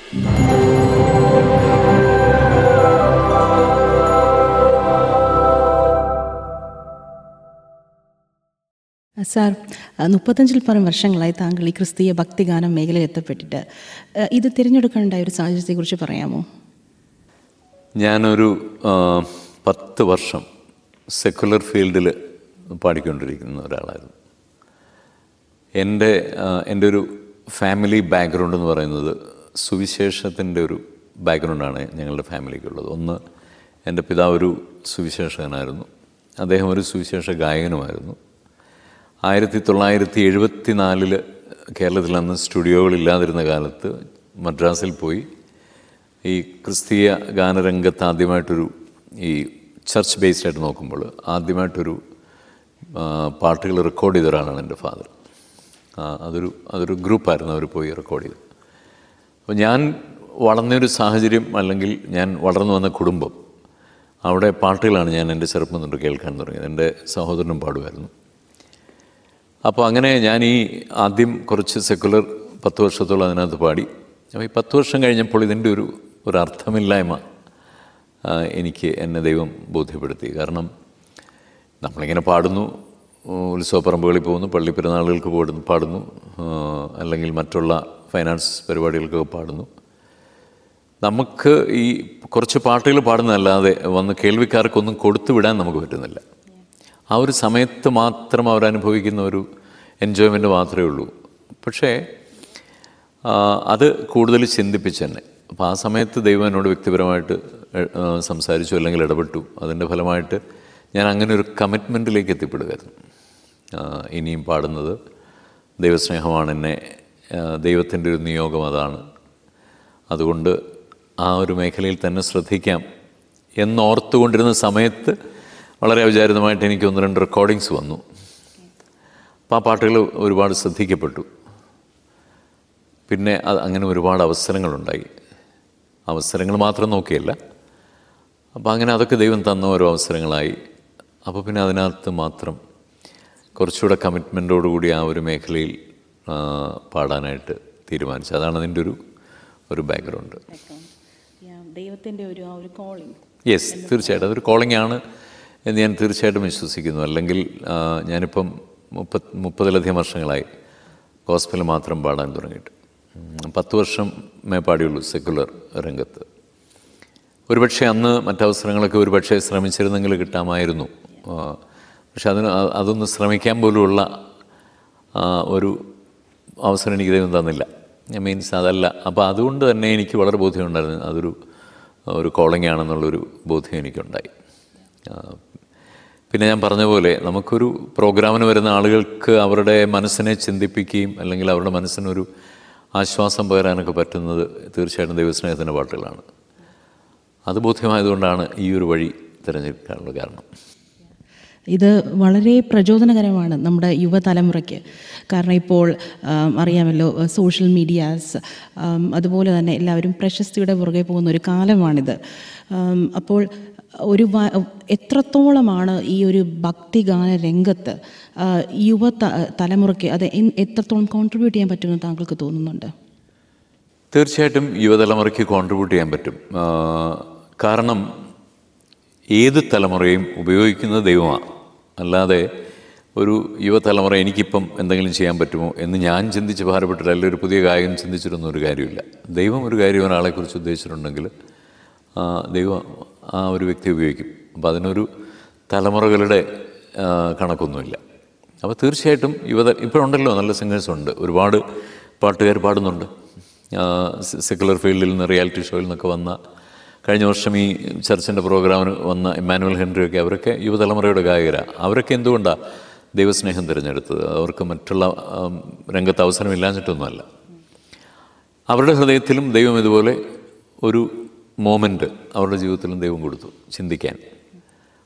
Sir, 35-ൽ പരം വർഷങ്ങളായി താങ്കൾ ഈ ക്രിസ്തീയ ഭക്തിഗാനം മേഖലയിൽ എത്തപ്പെട്ടിട്ട് ഇത് തിരഞ്ഞെടുക്കാനുണ്ടായ ഒരു സാഹചര്യത്തെക്കുറിച്ച് പറയാമോ? ഞാനൊരു 10 വർഷം സെക്കുലർ ഫീൽഡിൽ പാടിക്കൊണ്ടിരിക്കുന്ന ഒരാളായിരുന്നു. എൻ്റെ ഒരു ഫാമിലി ബാക്ക്ഗ്രൗണ്ട് എന്ന് പറയുന്നത് സുവിശേഷത്തിൻ്റെ ഒരു ബാക്ക്ഗ്രൗണ്ടാണ് ഞങ്ങളുടെ ഫാമിലിക്കുള്ളത്. ഒന്ന്, എൻ്റെ പിതാവ് ഒരു സുവിശേഷകനായിരുന്നു. അദ്ദേഹം ഒരു സുവിശേഷ ഗായകനുമായിരുന്നു. 1974 കേരളത്തിൽ അന്ന് സ്റ്റുഡിയോകളില്ലാതിരുന്ന കാലത്ത് മദ്രാസിൽ പോയി ഈ ക്രിസ്തീയ ഗാനരംഗത്ത് ആദ്യമായിട്ടൊരു ഈ ചർച്ച് ബേസ്ഡായിട്ട് നോക്കുമ്പോൾ ആദ്യമായിട്ടൊരു പാട്ടുകൾ റെക്കോർഡ് ചെയ്ത ഒരാളാണ് എൻ്റെ ഫാദർ. അതൊരു ഗ്രൂപ്പായിരുന്നു, അവർ പോയി റെക്കോർഡ് ചെയ്തു. അപ്പോൾ ഞാൻ വളർന്നൊരു സാഹചര്യം, അല്ലെങ്കിൽ ഞാൻ വളർന്നു വന്ന കുടുംബം, അവിടെ പാട്ടുകളാണ് ഞാൻ എൻ്റെ ചെറുപ്പം തൊട്ട് കേൾക്കാൻ തുടങ്ങിയത്. എൻ്റെ സഹോദരനും പാടുമായിരുന്നു. അപ്പോൾ അങ്ങനെ ഞാൻ ഈ ആദ്യം കുറച്ച് സെക്കുലർ 10 വർഷത്തോളം അതിനകത്ത് പാടി. അപ്പോൾ ഈ 10 വർഷം കഴിഞ്ഞപ്പോൾ ഇതിൻ്റെ ഒരു അർത്ഥമില്ലായ്മ എന്നെ ദൈവം ബോധ്യപ്പെടുത്തി. കാരണം നമ്മളിങ്ങനെ പാടുന്നു, ഉത്സവപ്പറമ്പുകളിൽ പോകുന്നു, പള്ളി പെരുന്നാളുകൾക്ക് പാടുന്നു, അല്ലെങ്കിൽ മറ്റുള്ള ഫൈനാൻസ് പരിപാടികൾക്കൊക്കെ പാടുന്നു. നമുക്ക് ഈ കുറച്ച് പാട്ടുകൾ പാടുന്നതല്ലാതെ വന്ന് കേൾവിക്കാർക്കൊന്നും കൊടുത്തു വിടാൻ നമുക്ക് പറ്റുന്നില്ല. ആ ഒരു സമയത്ത് മാത്രം അവരനുഭവിക്കുന്ന ഒരു എൻജോയ്മെൻറ്റ് മാത്രമേ ഉള്ളൂ. പക്ഷേ അത് കൂടുതൽ ചിന്തിപ്പിച്ച് തന്നെ. അപ്പോൾ ആ സമയത്ത് ദൈവം എന്നോട് വ്യക്തിപരമായിട്ട് സംസാരിച്ചു, അല്ലെങ്കിൽ ഇടപെട്ടു. അതിൻ്റെ ഫലമായിട്ട് ഞാൻ അങ്ങനെ ഒരു കമ്മിറ്റ്മെൻറ്റിലേക്ക് എത്തിപ്പെടുകയായിരുന്നു. ഇനിയും പാടുന്നത് ദൈവസ്നേഹമാണ്, ദൈവത്തിൻ്റെ ഒരു നിയോഗം അതാണ്. അതുകൊണ്ട് ആ ഒരു മേഖലയിൽ തന്നെ ശ്രദ്ധിക്കാം എന്നോർത്തുകൊണ്ടിരുന്ന സമയത്ത് വളരെ അവിചാരിതമായിട്ട് എനിക്ക് 1-2 റെക്കോർഡിങ്സ് വന്നു. അപ്പോൾ ആ പാട്ടുകൾ ഒരുപാട് ശ്രദ്ധിക്കപ്പെട്ടു. പിന്നെ അങ്ങനെ ഒരുപാട് അവസരങ്ങളുണ്ടായി. അവസരങ്ങൾ മാത്രം നോക്കിയല്ല, അപ്പോൾ അങ്ങനെ അതൊക്കെ ദൈവം തന്ന ഓരോ അവസരങ്ങളായി. അപ്പോൾ പിന്നെ അതിനകത്ത് മാത്രം കുറച്ചുകൂടെ കമ്മിറ്റ്മെൻറ്റോടുകൂടി ആ ഒരു മേഖലയിൽ പാടാനായിട്ട് തീരുമാനിച്ചു. അതാണ് അതിൻ്റെ ഒരു ബാക്ക്ഗ്രൗണ്ട്. ദൈവത്തിൻ്റെ ഒരു കോളിംഗ്. യെസ്, തീർച്ചയായിട്ടും അതൊരു കോളിംഗ് ആണ് എന്ന് ഞാൻ തീർച്ചയായിട്ടും വിശ്വസിക്കുന്നു. അല്ലെങ്കിൽ ഞാനിപ്പം 30-ലധികം വർഷങ്ങളായി ഗോസ്പൽ മാത്രം പാടാൻ തുടങ്ങിയിട്ട്. 10 വർഷമേ പാടിയുള്ളൂ സെക്കുലർ രംഗത്ത്. ഒരുപക്ഷെ അന്ന് മറ്റവസരങ്ങളൊക്കെ ഒരുപക്ഷെ ശ്രമിച്ചിരുന്നെങ്കിൽ കിട്ടാമായിരുന്നു. പക്ഷെ അതൊന്ന് ശ്രമിക്കാൻ പോലുമുള്ള ഒരു അവസരം എനിക്ക് ദൈവം തന്നില്ല. മീൻസ് അതല്ല. അപ്പോൾ അതുകൊണ്ട് തന്നെ എനിക്ക് വളരെ ബോധ്യമുണ്ടായിരുന്നു അതൊരു കോളിംഗ് ആണെന്നുള്ളൊരു ബോധ്യം എനിക്കുണ്ടായി. പിന്നെ ഞാൻ പറഞ്ഞ പോലെ നമുക്കൊരു പ്രോഗ്രാമിന് വരുന്ന ആളുകൾക്ക് അവരുടെ മനസ്സിനെ ചിന്തിപ്പിക്കുകയും അല്ലെങ്കിൽ അവരുടെ മനസ്സിനൊരു ആശ്വാസം പകരാനൊക്കെ പറ്റുന്നത് തീർച്ചയായിട്ടും ദൈവസ്നേഹത്തിൻ്റെ പാട്ടുകളാണ്. അത് ബോധ്യമായതുകൊണ്ടാണ് ഈ ഒരു വഴി തിരഞ്ഞെടുക്കാനുള്ള കാരണം. ഇത് വളരെ പ്രചോദനകരമാണ് നമ്മുടെ യുവതലമുറയ്ക്ക്. കാരണം ഇപ്പോൾ അറിയാമല്ലോ, സോഷ്യൽ മീഡിയാസ്, അതുപോലെ തന്നെ എല്ലാവരും പ്രശസ്തിയുടെ പുറകെ പോകുന്ന ഒരു കാലമാണിത്. അപ്പോൾ എത്രത്തോളമാണ് ഈ ഒരു ഭക്തിഗാന രംഗത്ത് തലമുറയ്ക്ക് അത് എത്രത്തോളം കോൺട്രിബ്യൂട്ട് ചെയ്യാൻ പറ്റുമെന്ന് താങ്കൾക്ക് തോന്നുന്നുണ്ട്? തീർച്ചയായിട്ടും യുവതലമുറയ്ക്ക് കോൺട്രിബ്യൂട്ട് ചെയ്യാൻ പറ്റും. കാരണം ഏത് തലമുറയും ഉപയോഗിക്കുന്നത് ദൈവമാണ്. അല്ലാതെ ഒരു യുവതലമുറ എനിക്കിപ്പം എന്തെങ്കിലും ചെയ്യാൻ പറ്റുമോ എന്ന് ഞാൻ ചിന്തിച്ച് ഭാരപ്പെട്ടില്ല, അല്ലെങ്കിൽ ഒരു പുതിയ ഗായകൻ ചിന്തിച്ചിട്ടൊന്നും ഒരു കാര്യമില്ല. ദൈവം ഒരു കാര്യം ഒരാളെക്കുറിച്ച് ഉദ്ദേശിച്ചിട്ടുണ്ടെങ്കിൽ ദൈവം ആ ഒരു വ്യക്തി ഉപയോഗിക്കും. അപ്പോൾ അതിനൊരു തലമുറകളുടെ കണക്കൊന്നുമില്ല. അപ്പോൾ തീർച്ചയായിട്ടും ഇപ്പോഴുണ്ടല്ലോ നല്ല സിംഗേഴ്സുണ്ട്, ഒരുപാട് പാട്ടുകാർ പാടുന്നുണ്ട്. സെക്കുലർ ഫീൽഡിൽ നിന്ന് റിയാലിറ്റി ഷോയിൽ നിന്നൊക്കെ വന്ന, കഴിഞ്ഞ വർഷം ഈ ചർച്ചിൻ്റെ പ്രോഗ്രാമിന് വന്ന ഇമ്മാനുവൽ ഹെൻറിയൊക്കെ, അവരൊക്കെ യുവതലമുറയുടെ ഗായകരാണ്. അവരൊക്കെ എന്തുകൊണ്ടാണ് ദൈവസ്നേഹം തിരഞ്ഞെടുത്തത്? അവർക്ക് മറ്റുള്ള രംഗത്ത് അവസരമില്ലാഞ്ഞിട്ടൊന്നുമല്ല. അവരുടെ ഹൃദയത്തിലും ദൈവം ഇതുപോലെ ഒരു മോമെൻറ്റ് അവരുടെ ജീവിതത്തിലും ദൈവം കൊടുത്തു ചിന്തിക്കാൻ.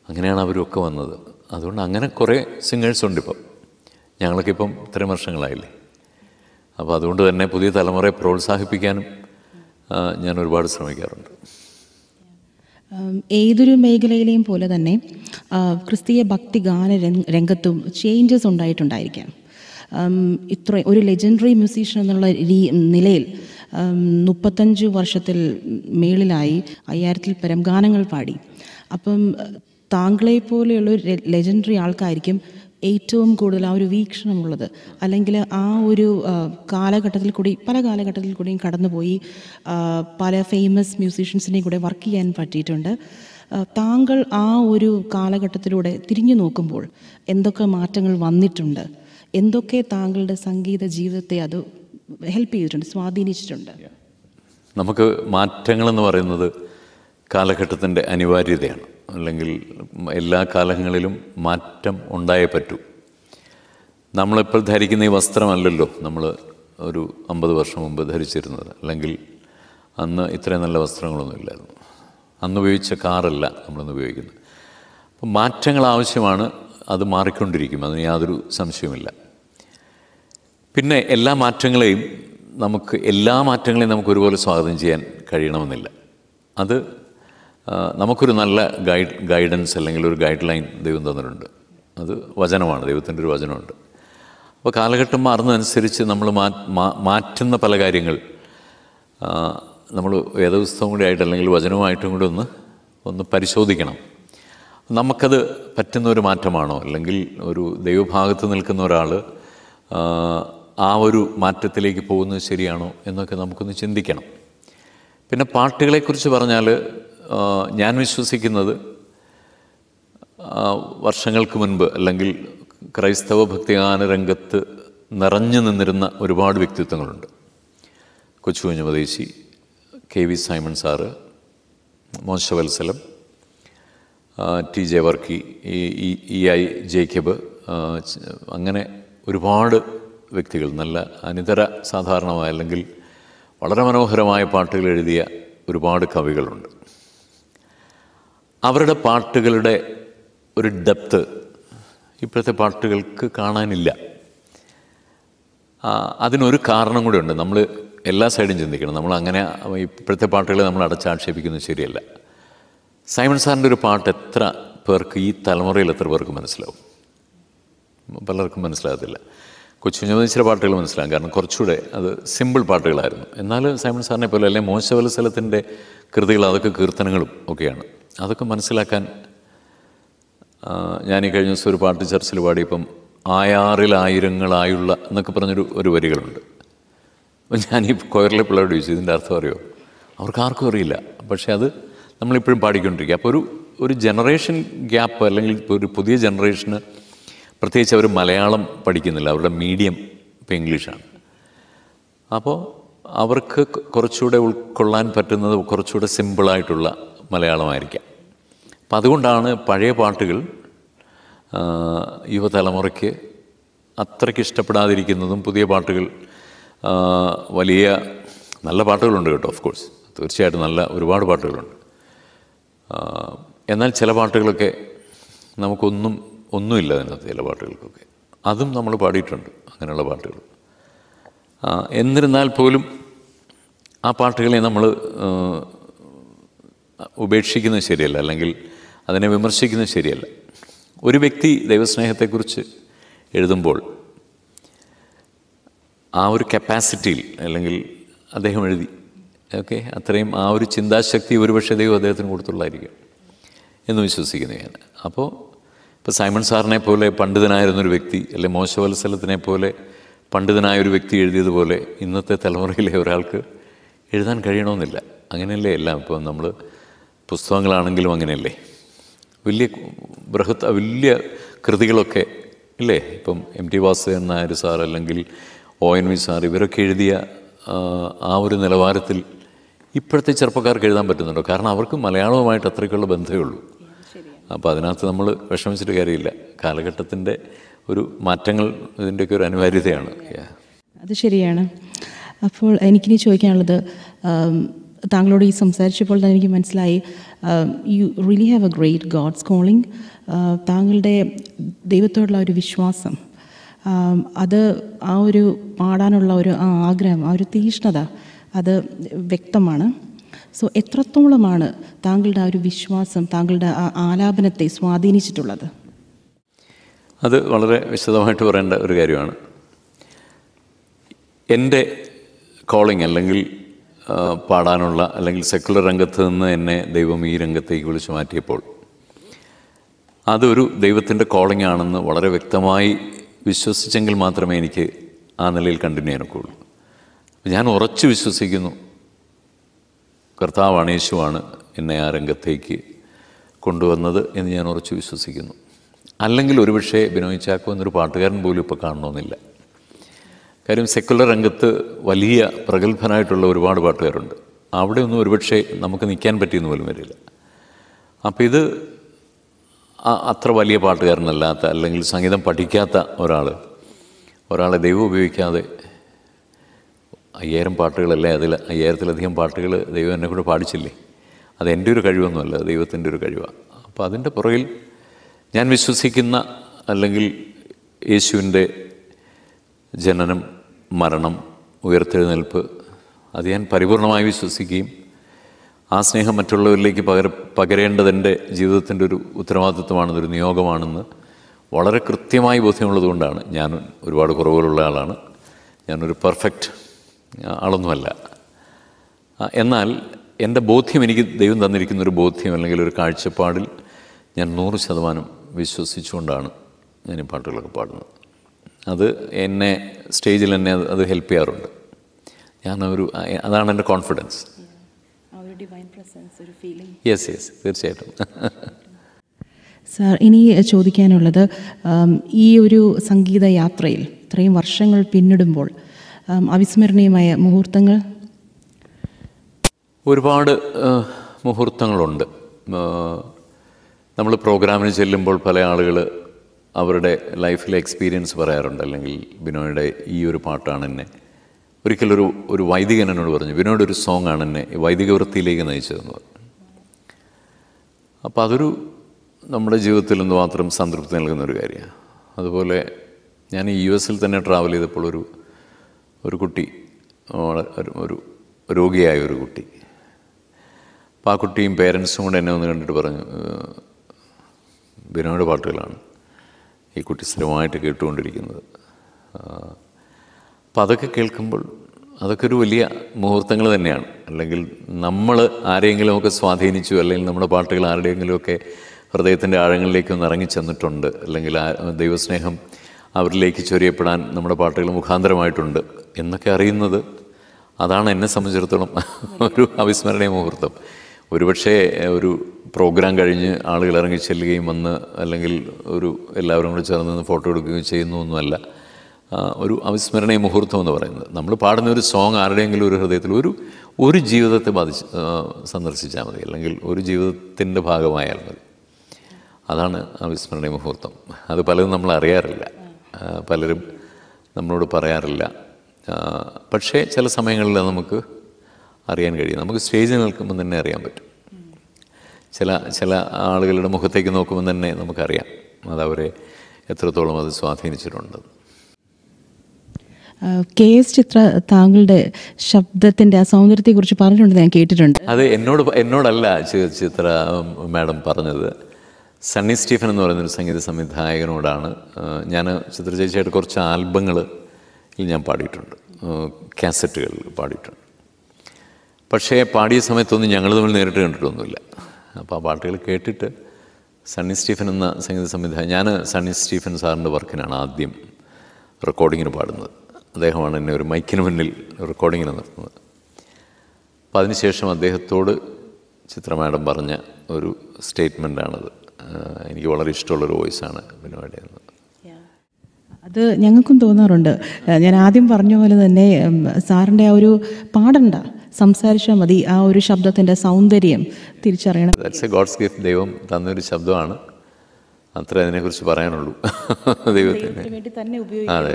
അങ്ങനെയാണ് അവരൊക്കെ വന്നത്. അതുകൊണ്ട് അങ്ങനെ കുറേ സിംഗേഴ്സുണ്ട് ഇപ്പം. ഞങ്ങളൊക്കെ ഇപ്പം ഇത്രയും വർഷങ്ങളായില്ലേ. അപ്പോൾ അതുകൊണ്ട് തന്നെ പുതിയ തലമുറയെ പ്രോത്സാഹിപ്പിക്കാനും ഞാൻ ഒരുപാട് ശ്രമിക്കാറുണ്ട്. ഏതൊരു മേഖലയിലെയും പോലെ തന്നെ ക്രിസ്തീയ ഭക്തി ഗാന രംഗത്തും ചേഞ്ചസ് ഉണ്ടായിട്ടുണ്ടായിരിക്കാം. ഇത്ര ഒരു ലെജൻഡറി മ്യൂസീഷ്യൻ എന്നുള്ള നിലയിൽ 35 വർഷത്തിൽ മേളിലായി 1000-ൽ പരം ഗാനങ്ങൾ പാടി. അപ്പം താങ്കളെപ്പോലെയുള്ള ഒരു ലെജൻഡറി ആൾക്കായിരിക്കും ഏറ്റവും കൂടുതൽ ആ ഒരു വീക്ഷണമുള്ളത്, അല്ലെങ്കിൽ ആ ഒരു കാലഘട്ടത്തിൽ കൂടിയും കടന്നുപോയി പല ഫേമസ് മ്യൂസീഷ്യൻസിനെയും കൂടെ വർക്ക് ചെയ്യാൻ പറ്റിയിട്ടുണ്ട്. താങ്കൾ ആ ഒരു കാലഘട്ടത്തിലൂടെ തിരിഞ്ഞു നോക്കുമ്പോൾ എന്തൊക്കെ മാറ്റങ്ങൾ വന്നിട്ടുണ്ട്, എന്തൊക്കെ താങ്കളുടെ സംഗീത ജീവിതത്തെ അത് ഹെൽപ്പ് ചെയ്തിട്ടുണ്ട്, സ്വാധീനിച്ചിട്ടുണ്ട്? നമുക്ക് മാറ്റങ്ങളെന്ന് പറയുന്നത് കാലഘട്ടത്തിൻ്റെ അനിവാര്യതയാണ്. അല്ലെങ്കിൽ എല്ലാ കാലങ്ങളിലും മാറ്റം ഉണ്ടായേ പറ്റൂ. നമ്മളിപ്പോൾ ധരിക്കുന്ന ഈ വസ്ത്രമല്ലല്ലോ നമ്മൾ ഒരു 50 വർഷം മുമ്പ് ധരിച്ചിരുന്നത്. അല്ലെങ്കിൽ അന്ന് ഇത്രയും നല്ല വസ്ത്രങ്ങളൊന്നും ഇല്ലായിരുന്നു. അന്ന് ഉപയോഗിച്ച കാറല്ല നമ്മളിന്ന് ഉപയോഗിക്കുന്നത്. അപ്പം മാറ്റങ്ങൾ ആവശ്യമാണ്. അത് മാറിക്കൊണ്ടിരിക്കും, അതിന് യാതൊരു സംശയവുമില്ല. പിന്നെ എല്ലാ മാറ്റങ്ങളെയും നമുക്ക് ഒരുപോലെ സ്വാഗതം ചെയ്യാൻ കഴിയണമെന്നില്ല. അത് നമുക്കൊരു നല്ല ഗൈഡൻസ് അല്ലെങ്കിൽ ഒരു ഗൈഡ് ലൈൻ ദൈവം തന്നിട്ടുണ്ട്. അത് വചനമാണ്, ദൈവത്തിൻ്റെ ഒരു വചനമുണ്ട്. അപ്പോൾ കാലഘട്ടം മാറുന്നതനുസരിച്ച് നമ്മൾ മാറ്റുന്ന പല കാര്യങ്ങൾ നമ്മൾ വേദപുസ്തകം കൂടി ആയിട്ട് അല്ലെങ്കിൽ വചനവുമായിട്ടും കൂടി ഒന്ന് പരിശോധിക്കണം. നമുക്കത് പറ്റുന്ന ഒരു മാറ്റമാണോ, അല്ലെങ്കിൽ ഒരു ദൈവഭാഗത്ത് നിൽക്കുന്ന ഒരാൾ ആ ഒരു മാറ്റത്തിലേക്ക് പോകുന്നത് ശരിയാണോ എന്നൊക്കെ നമുക്കൊന്ന് ചിന്തിക്കണം. പിന്നെ പാട്ടുകളെക്കുറിച്ച് പറഞ്ഞാൽ ഞാൻ വിശ്വസിക്കുന്നത് വർഷങ്ങൾക്ക് മുൻപ് അല്ലെങ്കിൽ ക്രൈസ്തവ ഭക്തിഗാന രംഗത്ത് നിറഞ്ഞു നിന്നിരുന്ന ഒരുപാട് വ്യക്തിത്വങ്ങളുണ്ട്. കൊച്ചു കുഞ്ഞുമദേശി, K V Simon sir, Moshavalsalam, T J Varkey, E I Jacob, അങ്ങനെ ഒരുപാട് വ്യക്തികൾ, നല്ല അനിതര സാധാരണമായ അല്ലെങ്കിൽ വളരെ മനോഹരമായ പാട്ടുകൾ എഴുതിയ ഒരുപാട് കവികളുണ്ട്. അവരുടെ പാട്ടുകളുടെ ഒരു ഡെപ്ത് ഇപ്പോഴത്തെ പാട്ടുകൾക്ക് കാണാനില്ല. അതിനൊരു കാരണം കൂടെ ഉണ്ട്. നമ്മൾ എല്ലാ സൈഡും ചിന്തിക്കണം. നമ്മൾ അങ്ങനെ ഇപ്പോഴത്തെ പാട്ടുകളെ നമ്മൾ അടച്ചാക്ഷേപിക്കുന്നത് ശരിയല്ല. സൈമൺ സാറിൻ്റെ ഒരു പാട്ട് എത്ര പേർക്ക്, ഈ തലമുറയിൽ എത്ര പേർക്ക് മനസ്സിലാവും? പലർക്കും മനസ്സിലാകത്തില്ല. കൊച്ചുകുഞ്ഞുമദേശിയുടെ പാട്ടുകൾ മനസ്സിലാകും, കാരണം കുറച്ചുകൂടെ അത് സിമ്പിൾ പാട്ടുകളായിരുന്നു. എന്നാൽ സൈമൺ സാറിനെ പോലെ അല്ലെങ്കിൽ മോശവത്സലത്തിൻ്റെ കൃതികൾ, അതൊക്കെ കീർത്തനങ്ങളും ഒക്കെയാണ്. അതൊക്കെ മനസ്സിലാക്കാൻ ഞാൻ ഈ കഴിഞ്ഞ ദിവസം ഒരു പാട്ട് ചർച്ചിൽ പാടിയപ്പം ആയാറിൽ ആയിരങ്ങളായുള്ള എന്നൊക്കെ പറഞ്ഞൊരു വരികളുണ്ട്. അപ്പം ഞാൻ ഈ കൊയറിലെ പിള്ളേരോട് ചോദിച്ചു, ഇതിൻ്റെ അർത്ഥം അറിയോ? അവർക്ക് ആർക്കും അറിയില്ല. പക്ഷേ അത് നമ്മളിപ്പോഴും പാടിക്കൊണ്ടിരിക്കുക. അപ്പോൾ ഒരു ജനറേഷൻ ഗ്യാപ്പ്, അല്ലെങ്കിൽ ഒരു പുതിയ ജനറേഷന് പ്രത്യേകിച്ച് അവർ മലയാളം പഠിക്കുന്നില്ല, അവരുടെ മീഡിയം ഇപ്പോൾ ഇംഗ്ലീഷാണ്. അപ്പോൾ അവർക്ക് കുറച്ചുകൂടെ ഉൾക്കൊള്ളാൻ പറ്റുന്നത് കുറച്ചുകൂടെ സിമ്പിളായിട്ടുള്ള മലയാളമായിരിക്കാം. അപ്പം അതുകൊണ്ടാണ് പഴയ പാട്ടുകൾ യുവതലമുറയ്ക്ക് അത്രയ്ക്ക് ഇഷ്ടപ്പെടാതിരിക്കുന്നതും. പുതിയ പാട്ടുകൾ വലിയ നല്ല പാട്ടുകളുണ്ട് കേട്ടോ, ഓഫ് കോഴ്സ്, തീർച്ചയായിട്ടും നല്ല ഒരുപാട് പാട്ടുകളുണ്ട്. എന്നാൽ ചില പാട്ടുകളൊക്കെ ഒന്നുമില്ല അതിനകത്ത്, ചില പാട്ടുകൾക്കൊക്കെ. അതും നമ്മൾ പാടിയിട്ടുണ്ട്, അങ്ങനെയുള്ള പാട്ടുകൾ. എന്നിരുന്നാൽ പോലും ആ പാട്ടുകളെ നമ്മൾ ഉപേക്ഷിക്കുന്നത് ശരിയല്ല, അല്ലെങ്കിൽ അതിനെ വിമർശിക്കുന്നത് ശരിയല്ല. ഒരു വ്യക്തി ദൈവസ്നേഹത്തെക്കുറിച്ച് എഴുതുമ്പോൾ ആ ഒരു കപ്പാസിറ്റിയിൽ, അല്ലെങ്കിൽ അദ്ദേഹം എഴുതി, ഓക്കെ, അത്രയും ആ ഒരു ചിന്താശക്തി ഒരുപക്ഷെ ദൈവം അദ്ദേഹത്തിന് കൊടുത്തുള്ളായിരിക്കും എന്ന് വിശ്വസിക്കുന്നു ഞാൻ. അപ്പോൾ ഇപ്പോൾ സൈമൺ സാറിനെ പോലെ പണ്ഡിതനായിരുന്നൊരു വ്യക്തി, അല്ലെങ്കിൽ മോശവത്സലത്തിനെ പോലെ പണ്ഡിതനായൊരു വ്യക്തി എഴുതിയതുപോലെ ഇന്നത്തെ തലമുറയിലെ ഒരാൾക്ക് എഴുതാൻ കഴിയണമെന്നില്ല. അങ്ങനെയല്ലേ എല്ലാം. ഇപ്പോൾ നമ്മൾ പുസ്തകങ്ങളാണെങ്കിലും അങ്ങനെയല്ലേ, വലിയ കൃതികളൊക്കെ ഇല്ലേ. ഇപ്പം MT വാസുദേവൻ നായർ സാർ, അല്ലെങ്കിൽ ONV സാർ, ഇവരൊക്കെ എഴുതിയ ആ ഒരു നിലവാരത്തിൽ ഇപ്പോഴത്തെ ചെറുപ്പക്കാർക്ക് എഴുതാൻ പറ്റുന്നുണ്ടോ? കാരണം അവർക്ക് മലയാളവുമായിട്ട് അത്രയ്ക്കുള്ള ബന്ധമേ ഉള്ളൂ. അപ്പോൾ അതിനകത്ത് നമ്മൾ വിഷമിച്ചിട്ട് കാര്യമില്ല. കാലഘട്ടത്തിൻ്റെ ഒരു മാറ്റങ്ങൾ ഇതിൻ്റെയൊക്കെ ഒരു അനിവാര്യതയാണ്. അത് ശരിയാണ്. അപ്പോൾ എനിക്കിനി ചോദിക്കാനുള്ളത്, താങ്കളോട് ഈ സംസാരിച്ചപ്പോൾ തന്നെ എനിക്ക് മനസ്സിലായി, you really have a great God's calling. താങ്കളുടെ ദൈവത്തോടുള്ള ഒരു വിശ്വാസം, അത് ആ ഒരു പാടാനുള്ള ഒരു ആഗ്രഹം, ആ ഒരു തീഷ്ണത, അത് വ്യക്തമാണ്. സോ എത്രത്തോളമാണ് താങ്കളുടെ ആ ഒരു വിശ്വാസം താങ്കളുടെ ആ ആലാപനത്തെ സ്വാധീനിച്ചിട്ടുള്ളത്? അത് വളരെ വിശദമായിട്ട് പറയേണ്ട ഒരു കാര്യമാണ്. എൻ്റെ കോളിംഗ് അല്ലെങ്കിൽ പാടാനുള്ള അല്ലെങ്കിൽ സെക്കുലർ രംഗത്ത് നിന്ന് എന്നെ ദൈവം ഈ രംഗത്തേക്ക് വിളിച്ചു മാറ്റിയപ്പോൾ അതൊരു ദൈവത്തിൻ്റെ കോളിംഗ് ആണെന്ന് വളരെ വ്യക്തമായി വിശ്വസിച്ചെങ്കിൽ മാത്രമേ എനിക്ക് ആ നിലയിൽ കണ്ടിന്യൂ ചെയ്യാനൊക്കെയുള്ളൂ. ഞാൻ ഉറച്ചു വിശ്വസിക്കുന്നു കർത്താവാണ്, യേശുവാണ് എന്നെ ആ രംഗത്തേക്ക് കൊണ്ടുവന്നത് എന്ന് ഞാൻ ഉറച്ചു വിശ്വസിക്കുന്നു. അല്ലെങ്കിൽ ഒരുപക്ഷെ ബിനോയ് ചാക്കോ എന്നൊരു പാട്ടുകാരൻ പോലും ഇപ്പോൾ കാണണമെന്നില്ല. കാര്യം സെക്കുലർ രംഗത്ത് വലിയ പ്രഗത്ഭനായിട്ടുള്ള ഒരുപാട് പാട്ടുകാരുണ്ട്. അവിടെ ഒന്നും ഒരുപക്ഷെ നമുക്ക് നിൽക്കാൻ പറ്റിയെന്ന് പോലും വരില്ല. അപ്പോൾ ഇത് അത്ര വലിയ പാട്ടുകാരനല്ലാത്ത അല്ലെങ്കിൽ സംഗീതം പഠിക്കാത്ത ഒരാളെ ദൈവം ഉപയോഗിക്കാതെ 5000 പാട്ടുകളല്ലേ, അതിൽ 1000-ലധികം പാട്ടുകൾ ദൈവം എന്നെ കൂടെ പാടിച്ചില്ലേ. അത് എൻ്റെ ഒരു കഴിവൊന്നുമല്ല, ദൈവത്തിൻ്റെ ഒരു കഴിവാണ്. അപ്പോൾ അതിൻ്റെ പുറകിൽ ഞാൻ വിശ്വസിക്കുന്ന അല്ലെങ്കിൽ യേശുവിൻ്റെ ജനനം, മരണം, ഉയർത്തെഴുന്നേൽപ്പ് അത് ഞാൻ പരിപൂർണമായി വിശ്വസിക്കുകയും ആ സ്നേഹം മറ്റുള്ളവരിലേക്ക് പകരേണ്ടത് എൻ്റെ ജീവിതത്തിൻ്റെ ഒരു ഉത്തരവാദിത്വമാണെന്നൊരു നിയോഗമാണെന്ന് വളരെ കൃത്യമായി ബോധ്യമുള്ളതുകൊണ്ടാണ്. ഞാൻ ഒരുപാട് കുറവുകളുള്ള ആളാണ്, ഞാനൊരു പെർഫെക്റ്റ് ആളൊന്നുമല്ല. എന്നാൽ എൻ്റെ ബോധ്യം, എനിക്ക് ദൈവം തന്നിരിക്കുന്നൊരു ബോധ്യം അല്ലെങ്കിൽ ഒരു കാഴ്ചപ്പാടിൽ ഞാൻ 100% വിശ്വസിച്ചുകൊണ്ടാണ് ഞാൻ ഈ പാട്ടുകളൊക്കെ പാടുന്നത്. അത് എന്നെ സ്റ്റേജിൽ എന്നെ അത് ഹെൽപ്പ് ചെയ്യാറുണ്ട്. അതാണ് എൻ്റെ കോൺഫിഡൻസ്. യെസ് തീർച്ചയായിട്ടും. സാർ, ഇനി ചോദിക്കാനുള്ളത്, ഈ ഒരു സംഗീത യാത്രയിൽ ഇത്രയും വർഷങ്ങൾ പിന്നിടുമ്പോൾ അവിസ്മരണീയമായ മുഹൂർത്തങ്ങൾ? ഒരുപാട് മുഹൂർത്തങ്ങളുണ്ട്. നമ്മൾ പ്രോഗ്രാമിന് ചെല്ലുമ്പോൾ പല ആളുകൾ അവരുടെ ലൈഫിലെ എക്സ്പീരിയൻസ് പറയാറുണ്ട്. അല്ലെങ്കിൽ ബിനോയുടെ ഈ ഒരു പാട്ടാണ് എന്നെ, ഒരിക്കലൊരു വൈദികൻ എന്നോട് പറഞ്ഞു, ബിനോയുടെ ഒരു സോങ്ങാണ് എന്നെ വൈദിക വൃത്തിയിലേക്ക് നയിച്ചതെന്ന് പറഞ്ഞു. അപ്പോൾ അതൊരു നമ്മുടെ ജീവിതത്തിൽ എന്തുമാത്രം സംതൃപ്തി നൽകുന്നൊരു കാര്യമാണ്. അതുപോലെ ഞാൻ ഈ US തന്നെ ട്രാവൽ ചെയ്തപ്പോൾ ഒരു കുട്ടി, ഒരു രോഗിയായ ഒരു കുട്ടി, അപ്പോൾ ആ കുട്ടിയും പേരൻസും കൂടെ എന്നെ ഒന്ന് കണ്ടിട്ട് പറഞ്ഞു, ബിനോയുടെ പാട്ടുകളാണ് ഈ കുട്ടി സ്ഥിരമായിട്ട് കേട്ടുകൊണ്ടിരിക്കുന്നത്. അപ്പോൾ അതൊക്കെ കേൾക്കുമ്പോൾ അതൊക്കെ ഒരു വലിയ മുഹൂർത്തങ്ങൾ തന്നെയാണ്. അല്ലെങ്കിൽ നമ്മൾ ആരെങ്കിലുമൊക്കെ സ്വാധീനിച്ചു, അല്ലെങ്കിൽ നമ്മുടെ പാട്ടുകൾ ആരുടെയെങ്കിലുമൊക്കെ ഹൃദയത്തിൻ്റെ ആഴങ്ങളിലേക്കൊന്ന് ഇറങ്ങിച്ചെന്നിട്ടുണ്ട്, അല്ലെങ്കിൽ ദൈവസ്നേഹം അവരിലേക്ക് ചൊരിയപ്പെടാൻ നമ്മുടെ പാട്ടുകൾ മുഖാന്തരമായിട്ടുണ്ട് എന്നൊക്കെ അറിയുന്നത്, അതാണ് എന്നെ സംബന്ധിച്ചിടത്തോളം ഒരു അവിസ്മരണീയ മുഹൂർത്തം. ഒരുപക്ഷെ ഒരു പ്രോഗ്രാം കഴിഞ്ഞ് ആളുകൾ ഇറങ്ങി ചെല്ലുകയും വന്ന് അല്ലെങ്കിൽ എല്ലാവരും കൂടെ ചേർന്ന് ഫോട്ടോ എടുക്കുകയും ചെയ്യുന്നൊന്നുമല്ല ഒരു അവിസ്മരണീയ മുഹൂർത്തം എന്ന് പറയുന്നത്. നമ്മൾ പാടുന്ന ഒരു സോങ് ആരുടെയെങ്കിലും ഒരു ഹൃദയത്തിൽ ഒരു ജീവിതത്തെ സന്ദർശിച്ചാൽ മതി, അല്ലെങ്കിൽ ഒരു ജീവിതത്തിൻ്റെ ഭാഗമായാൽ മതി. അതാണ് അവിസ്മരണീയ മുഹൂർത്തം. അത് പലതും നമ്മൾ അറിയാറില്ല, പലരും നമ്മളോട് പറയാറില്ല. പക്ഷേ ചില സമയങ്ങളിൽ നമുക്ക് അറിയാൻ കഴിയും. നമുക്ക് സ്റ്റേജിൽ നിൽക്കുമ്പോൾ തന്നെ അറിയാൻ പറ്റും. ചില ആളുകളുടെ മുഖത്തേക്ക് നോക്കുമ്പോൾ തന്നെ നമുക്കറിയാം അതവരെ എത്രത്തോളം അത് സ്വാധീനിച്ചിട്ടുണ്ട്. KS ചിത്ര താങ്കളുടെ ശബ്ദത്തിൻ്റെ ആ സൗന്ദര്യത്തെക്കുറിച്ച് പറഞ്ഞിട്ടുണ്ട്, ഞാൻ കേട്ടിട്ടുണ്ട്. അത് എന്നോടല്ല ചിത്ര മാഡം പറഞ്ഞത്, സണ്ണി സ്റ്റീഫൻ എന്ന് പറയുന്നൊരു സംഗീത സംവിധായകനോടാണ്. ഞാൻ ചിത്ര ചേച്ചിയായിട്ട് കുറച്ച് ആൽബങ്ങളിൽ ഞാൻ പാടിയിട്ടുണ്ട്, കാസറ്റുകളിൽ പാടിയിട്ടുണ്ട്. പക്ഷേ പാടിയ സമയത്തൊന്നും ഞങ്ങൾ തമ്മിൽ നേരിട്ട് കണ്ടിട്ടൊന്നുമില്ല. അപ്പോൾ ആ പാട്ടുകൾ കേട്ടിട്ട് സണ്ണി സ്റ്റീഫൻ എന്ന സംഗീത സംവിധായകൻ, ഞാൻ സണ്ണി സ്റ്റീഫൻ സാറിൻ്റെ വർക്കിനാണ് ആദ്യം റെക്കോർഡിങ്ങിന് പാടുന്നത്. അദ്ദേഹമാണ് എന്നെ ഒരു മൈക്കിന് മുന്നിൽ റെക്കോർഡിങ്ങിന് നിർത്തുന്നത്. അപ്പോൾ അതിനുശേഷം അദ്ദേഹത്തോട് ചിത്ര മാഡം പറഞ്ഞ ഒരു സ്റ്റേറ്റ്മെൻറ്റാണത്. എനിക്ക് വളരെ ഇഷ്ടമുള്ളൊരു വോയിസാണ് ബിനോയുടെ എന്ന്. അത് ഞങ്ങൾക്കും തോന്നാറുണ്ട്. ഞാൻ ആദ്യം പറഞ്ഞ പോലെ തന്നെ സാറിൻ്റെ ആ ഒരു പാടണ്ട, സംസാരിച്ചാൽ മതി, ആ ഒരു ശബ്ദത്തിൻ്റെ സൗന്ദര്യം തിരിച്ചറിയണം. That's a God's gift. ദൈവം തന്നൊരു ശബ്ദമാണ്, അത്ര അതിനെക്കുറിച്ച് പറയാനുള്ളൂ. ദൈവത്തിന് അതെ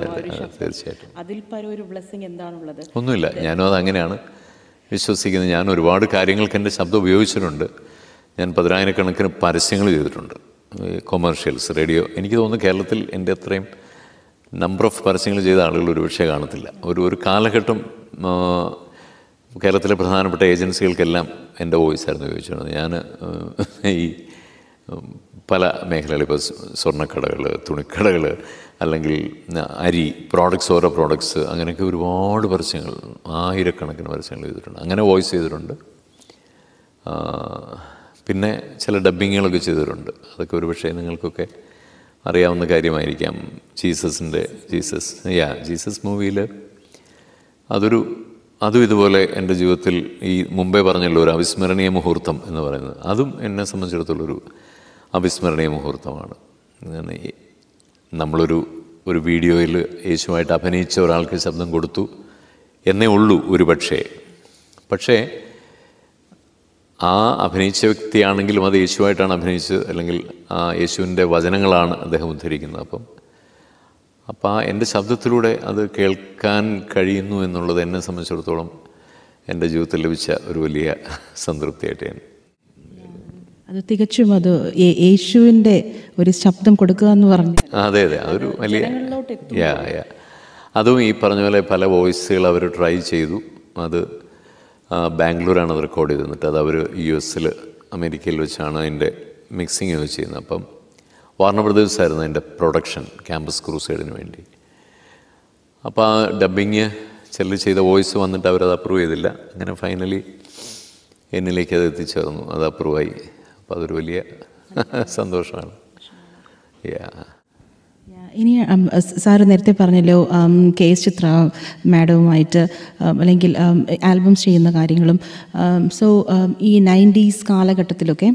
തീർച്ചയായിട്ടും അതിൽ പരം ഒരു ബ്ലെസ്സിങ് എന്താണുള്ളത്? ഒന്നുമില്ല. ഞാനും അത് അങ്ങനെയാണ് വിശ്വസിക്കുന്നത്. ഞാൻ ഒരുപാട് കാര്യങ്ങൾക്ക് എൻ്റെ ശബ്ദം ഉപയോഗിച്ചിട്ടുണ്ട്. ഞാൻ 10,000-കണക്കിന് പരസ്യങ്ങൾ ചെയ്തിട്ടുണ്ട്, കൊമേഴ്ഷ്യൽസ്, റേഡിയോ. എനിക്ക് തോന്നുന്നു കേരളത്തിൽ എൻ്റെ അത്രയും നമ്പർ ഓഫ് പരസ്യങ്ങൾ ചെയ്ത ആളുകൾ ഒരുപക്ഷെ കാണത്തില്ല. ഒരു കാലഘട്ടം കേരളത്തിലെ പ്രധാനപ്പെട്ട ഏജൻസികൾക്കെല്ലാം എൻ്റെ വോയിസായിരുന്നു ഉപയോഗിച്ചിരുന്നത്. ഞാൻ ഈ പല മേഖലകൾ, ഇപ്പോൾ സ്വർണ്ണക്കടകൾ, തുണിക്കടകൾ, അല്ലെങ്കിൽ അരി പ്രോഡക്ട്സ്, ഓരോ പ്രോഡക്ട്സ്, അങ്ങനെയൊക്കെ ഒരുപാട് പരസ്യങ്ങൾ, ആയിരക്കണക്കിന് പരസ്യങ്ങൾ ചെയ്തിട്ടുണ്ട്. അങ്ങനെ വോയിസ് ചെയ്തിട്ടുണ്ട്. പിന്നെ ചില ഡബ്ബിങ്ങുകളൊക്കെ ചെയ്തിട്ടുണ്ട്. അതൊക്കെ ഒരുപക്ഷെ നിങ്ങൾക്കൊക്കെ അറിയാവുന്ന കാര്യമായിരിക്കാം. ജീസസ് മൂവിയിൽ അതും ഇതുപോലെ എൻ്റെ ജീവിതത്തിൽ ഈ മുമ്പേ പറഞ്ഞല്ലോ ഒരു അവിസ്മരണീയ മുഹൂർത്തം എന്ന് പറയുന്നത്, അതും എന്നെ സംബന്ധിച്ചിടത്തോളൊരു അവിസ്മരണീയ മുഹൂർത്തമാണ്. നമ്മളൊരു വീഡിയോയിൽ യേശുവായിട്ട് അഭിനയിച്ച ഒരാൾക്ക് ശബ്ദം കൊടുത്തു എന്നേ ഉള്ളൂ ഒരു പക്ഷേ ആ അഭിനയിച്ച വ്യക്തിയാണെങ്കിലും അത് യേശുവായിട്ടാണ് അഭിനയിച്ചത്, അല്ലെങ്കിൽ ആ യേശുവിൻ്റെ വചനങ്ങളാണ് അദ്ദേഹം ഉദ്ധരിക്കുന്നത്. അപ്പോൾ ആ എൻ്റെ ശബ്ദത്തിലൂടെ അത് കേൾക്കാൻ കഴിയുന്നു എന്നുള്ളത് എന്നെ സംബന്ധിച്ചിടത്തോളം എൻ്റെ ജീവിതത്തിൽ ലഭിച്ച ഒരു വലിയ സംതൃപ്തിയായിട്ടാണ്. അത് തികച്ചും അത് യേശുവിൻ്റെ ഒരു ശബ്ദം കൊടുക്കുക എന്ന് പറഞ്ഞു. അതെ, അതൊരു വലിയ അതും ഈ പറഞ്ഞ പോലെ പല വോയിസുകൾ അവർ ട്രൈ ചെയ്തു. അത് ബാംഗ്ലൂരാണ് അത് റെക്കോർഡ് ചെയ്ത്, എന്നിട്ട് അത് അവർ US അമേരിക്കയിൽ വെച്ചാണ് അതിൻ്റെ മിക്സിങ് ചെയ്യുന്നത്. അപ്പം വാർണർ ബ്രദേഴ്സ് ആയിരുന്നു അതിൻ്റെ പ്രൊഡക്ഷൻ ക്യാമ്പസ് ക്രൂസൈഡിന് വേണ്ടി. അപ്പോൾ ആ ഡബ്ബിങ് ചിലർ ചെയ്ത വോയിസ് വന്നിട്ട് അവരത് അപ്രൂവ് ചെയ്തില്ല. അങ്ങനെ ഫൈനലി എന്നിലേക്ക് അത് എത്തിച്ചേർന്നു, അത് അപ്രൂവായി. അപ്പോൾ അതൊരു വലിയ സന്തോഷമാണ്. ഇനി സാറ് നേരത്തെ പറഞ്ഞല്ലോ KS ചിത്ര മാഡവുമായിട്ട് അല്ലെങ്കിൽ ആൽബംസ് ചെയ്യുന്ന കാര്യങ്ങളും. സോ ഈ 90s കാലഘട്ടത്തിലൊക്കെ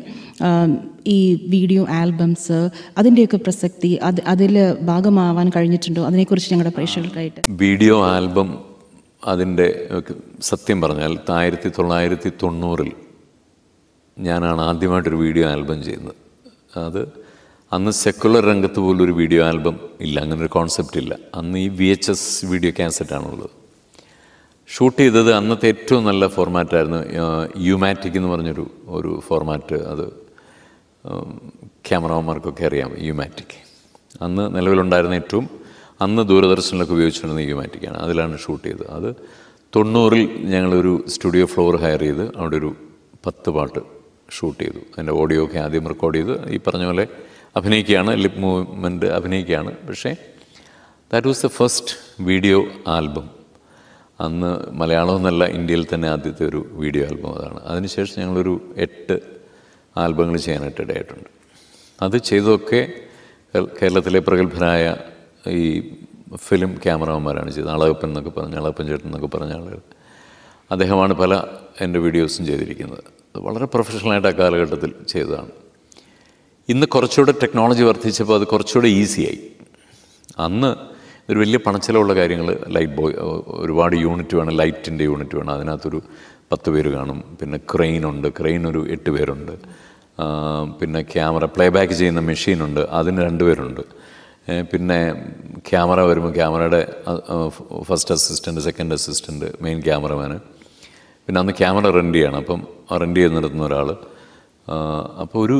ഈ വീഡിയോ ആൽബംസ് അതിൻ്റെയൊക്കെ പ്രസക്തി അതിൽ ഭാഗമാവാൻ കഴിഞ്ഞിട്ടുണ്ടോ? അതിനെക്കുറിച്ച് ഞങ്ങളുടെ പ്രേക്ഷകർക്കായിട്ട്. വീഡിയോ ആൽബം അതിൻ്റെ സത്യം പറഞ്ഞാൽ 1990 ഞാനാണ് ആദ്യമായിട്ടൊരു വീഡിയോ ആൽബം ചെയ്യുന്നത്. അത് അന്ന് സെക്കുലർ രംഗത്ത് പോലും ഒരു വീഡിയോ ആൽബം ഇല്ല, അങ്ങനൊരു കോൺസെപ്റ്റ് ഇല്ല. അന്ന് ഈ VHS വീഡിയോ കാസറ്റാണുള്ളത്. ഷൂട്ട് ചെയ്തത് അന്നത്തെ ഏറ്റവും നല്ല ഫോർമാറ്റായിരുന്നു, യുമാറ്റിക് എന്ന് പറഞ്ഞൊരു ഫോർമാറ്റ്. അത് ക്യാമറമാർക്കൊക്കെ അറിയാം യുമാറ്റിക്. അന്ന് നിലവിലുണ്ടായിരുന്ന അന്ന് ദൂരദർശനിലൊക്കെ ഉപയോഗിച്ചിരുന്ന യുമാറ്റിക്കാണ്. അതിലാണ് ഷൂട്ട് ചെയ്തത്. അത് 90 ഞങ്ങളൊരു സ്റ്റുഡിയോ ഫ്ലോർ ഹയർ ചെയ്ത് അവിടെ ഒരു 10 പാട്ട് ഷൂട്ട് ചെയ്തു. അതിൻ്റെ ഓഡിയോ ഒക്കെ ആദ്യം റെക്കോർഡ് ചെയ്ത് ഈ പറഞ്ഞ പോലെ അഭിനയിക്കുകയാണ്, ലിപ് മൂവ്മെൻറ്റ് അഭിനയിക്കുകയാണ്. പക്ഷേ that was the first video album. അന്ന് മലയാളം എന്നല്ല, ഇന്ത്യയിൽ തന്നെ ആദ്യത്തെ ഒരു വീഡിയോ ആൽബം അതാണ്. അതിനുശേഷം ഞങ്ങളൊരു 8 ആൽബങ്ങൾ ചെയ്യാനായിട്ട് ഇടയായിട്ടുണ്ട്. അത് ചെയ്തതൊക്കെ കേരളത്തിലെ പ്രഗത്ഭരായ ഈ ഫിലിം ക്യാമറമാരാണ് ചെയ്തത്. അളകപ്പൻ എന്നൊക്കെ പറഞ്ഞ അളകപ്പൻ ചേട്ടൻ എന്നൊക്കെ പറഞ്ഞ ആളുകൾ, അദ്ദേഹമാണ് പല എൻ്റെ വീഡിയോസും ചെയ്തിരിക്കുന്നത്. വളരെ പ്രൊഫഷണലായിട്ട് ആ കാലഘട്ടത്തിൽ ചെയ്തതാണ്. ഇന്ന് കുറച്ചുകൂടെ ടെക്നോളജി വർദ്ധിച്ചപ്പോൾ അത് കുറച്ചുകൂടെ ഈസിയായി. അന്ന് ഒരു വലിയ പണച്ചിലവുള്ള കാര്യങ്ങൾ, ലൈറ്റ് ബോയ് ഒരുപാട് യൂണിറ്റ് വേണം, ലൈറ്റിൻ്റെ യൂണിറ്റ് വേണം, അതിനകത്തൊരു 10 പേര് കാണും. പിന്നെ ക്രെയിൻ ഒരു 8 പേരുണ്ട്. പിന്നെ ക്യാമറ പ്ലേബാക്ക് ചെയ്യുന്ന മെഷീനുണ്ട്, അതിന് 2 പേരുണ്ട്. പിന്നെ ക്യാമറ വരുമ്പോൾ ക്യാമറയുടെ first assistant, second assistant, main cameraman. പിന്നെ അന്ന് ക്യാമറ റെൻ്റ് ചെയ്യണം, അപ്പം റെൻ്റ് ചെയ്ത് നിർത്തുന്ന ഒരാൾ. അപ്പോൾ ഒരു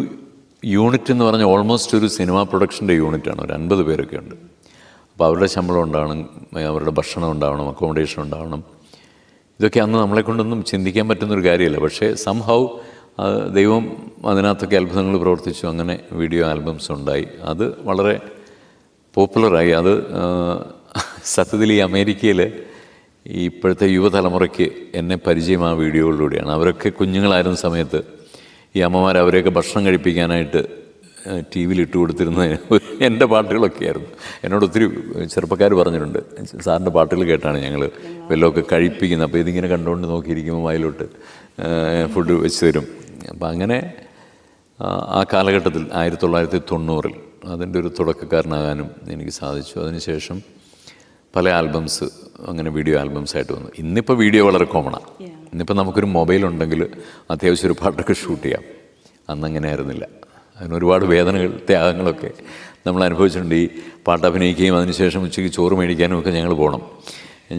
യൂണിറ്റ് എന്ന് പറഞ്ഞാൽ ഓൾമോസ്റ്റ് ഒരു സിനിമ പ്രൊഡക്ഷൻ്റെ യൂണിറ്റാണ്. ഒരു 50 പേരൊക്കെ ഉണ്ട്. അപ്പോൾ അവരുടെ ശമ്പളം ഉണ്ടാവണം, അവരുടെ ഭക്ഷണം ഉണ്ടാവണം, അക്കോമഡേഷൻ ഉണ്ടാവണം. ഇതൊക്കെ അന്ന് നമ്മളെ കൊണ്ടൊന്നും ചിന്തിക്കാൻ പറ്റുന്നൊരു കാര്യമല്ല. പക്ഷേ സംഹൗ ദൈവം അതിനകത്തൊക്കെ അത്ഭുതങ്ങൾ പ്രവർത്തിച്ചു. അങ്ങനെ വീഡിയോ ആൽബംസ് ഉണ്ടായി. അത് വളരെ പോപ്പുലറായി. അത് സത്യത്തിൽ ഈ അമേരിക്കയിൽ ഈ ഇപ്പോഴത്തെ യുവതലമുറയ്ക്ക് എന്നെ പരിചയം ആ വീഡിയോകളിലൂടെയാണ്. അവരൊക്കെ കുഞ്ഞുങ്ങളായിരുന്ന സമയത്ത് ഈ അമ്മമാർ അവരെയൊക്കെ ഭക്ഷണം കഴിപ്പിക്കാനായിട്ട് TV ഇട്ട് കൊടുത്തിരുന്ന എൻ്റെ പാട്ടുകളൊക്കെ ആയിരുന്നു. എന്നോട് ഒത്തിരി ചെറുപ്പക്കാർ പറഞ്ഞിട്ടുണ്ട്, സാറിൻ്റെ പാട്ടുകൾ കേട്ടാണ് ഞങ്ങൾ വല്ലതൊക്കെ കഴിപ്പിക്കുന്നത്. അപ്പോൾ ഇതിങ്ങനെ കണ്ടുകൊണ്ട് നോക്കിയിരിക്കുമ്പോൾ വായിലോട്ട് ഫുഡ് വെച്ച് തരും. അപ്പം അങ്ങനെ ആ കാലഘട്ടത്തിൽ 1990 അതിൻ്റെ ഒരു തുടക്കക്കാരനാകാനും എനിക്ക് സാധിച്ചു. അതിനുശേഷം പല ആൽബംസ് അങ്ങനെ വീഡിയോ ആൽബംസായിട്ട് വന്നു. ഇന്നിപ്പോൾ വീഡിയോ വളരെ കോമണാണ്. ഇന്നിപ്പോൾ നമുക്കൊരു മൊബൈലുണ്ടെങ്കിൽ അത്യാവശ്യം ഒരു പാട്ടൊക്കെ ഷൂട്ട് ചെയ്യാം. അന്നങ്ങനെ ആയിരുന്നില്ല. അതിനൊരുപാട് വേദനകൾ, ത്യാഗങ്ങളൊക്കെ നമ്മൾ അനുഭവിച്ചിട്ടുണ്ട്. ഈ പാട്ട് അഭിനയിക്കുകയും അതിനുശേഷം ഉച്ചയ്ക്ക് ചോറ് മേടിക്കാനും ഒക്കെ ഞങ്ങൾ പോകണം.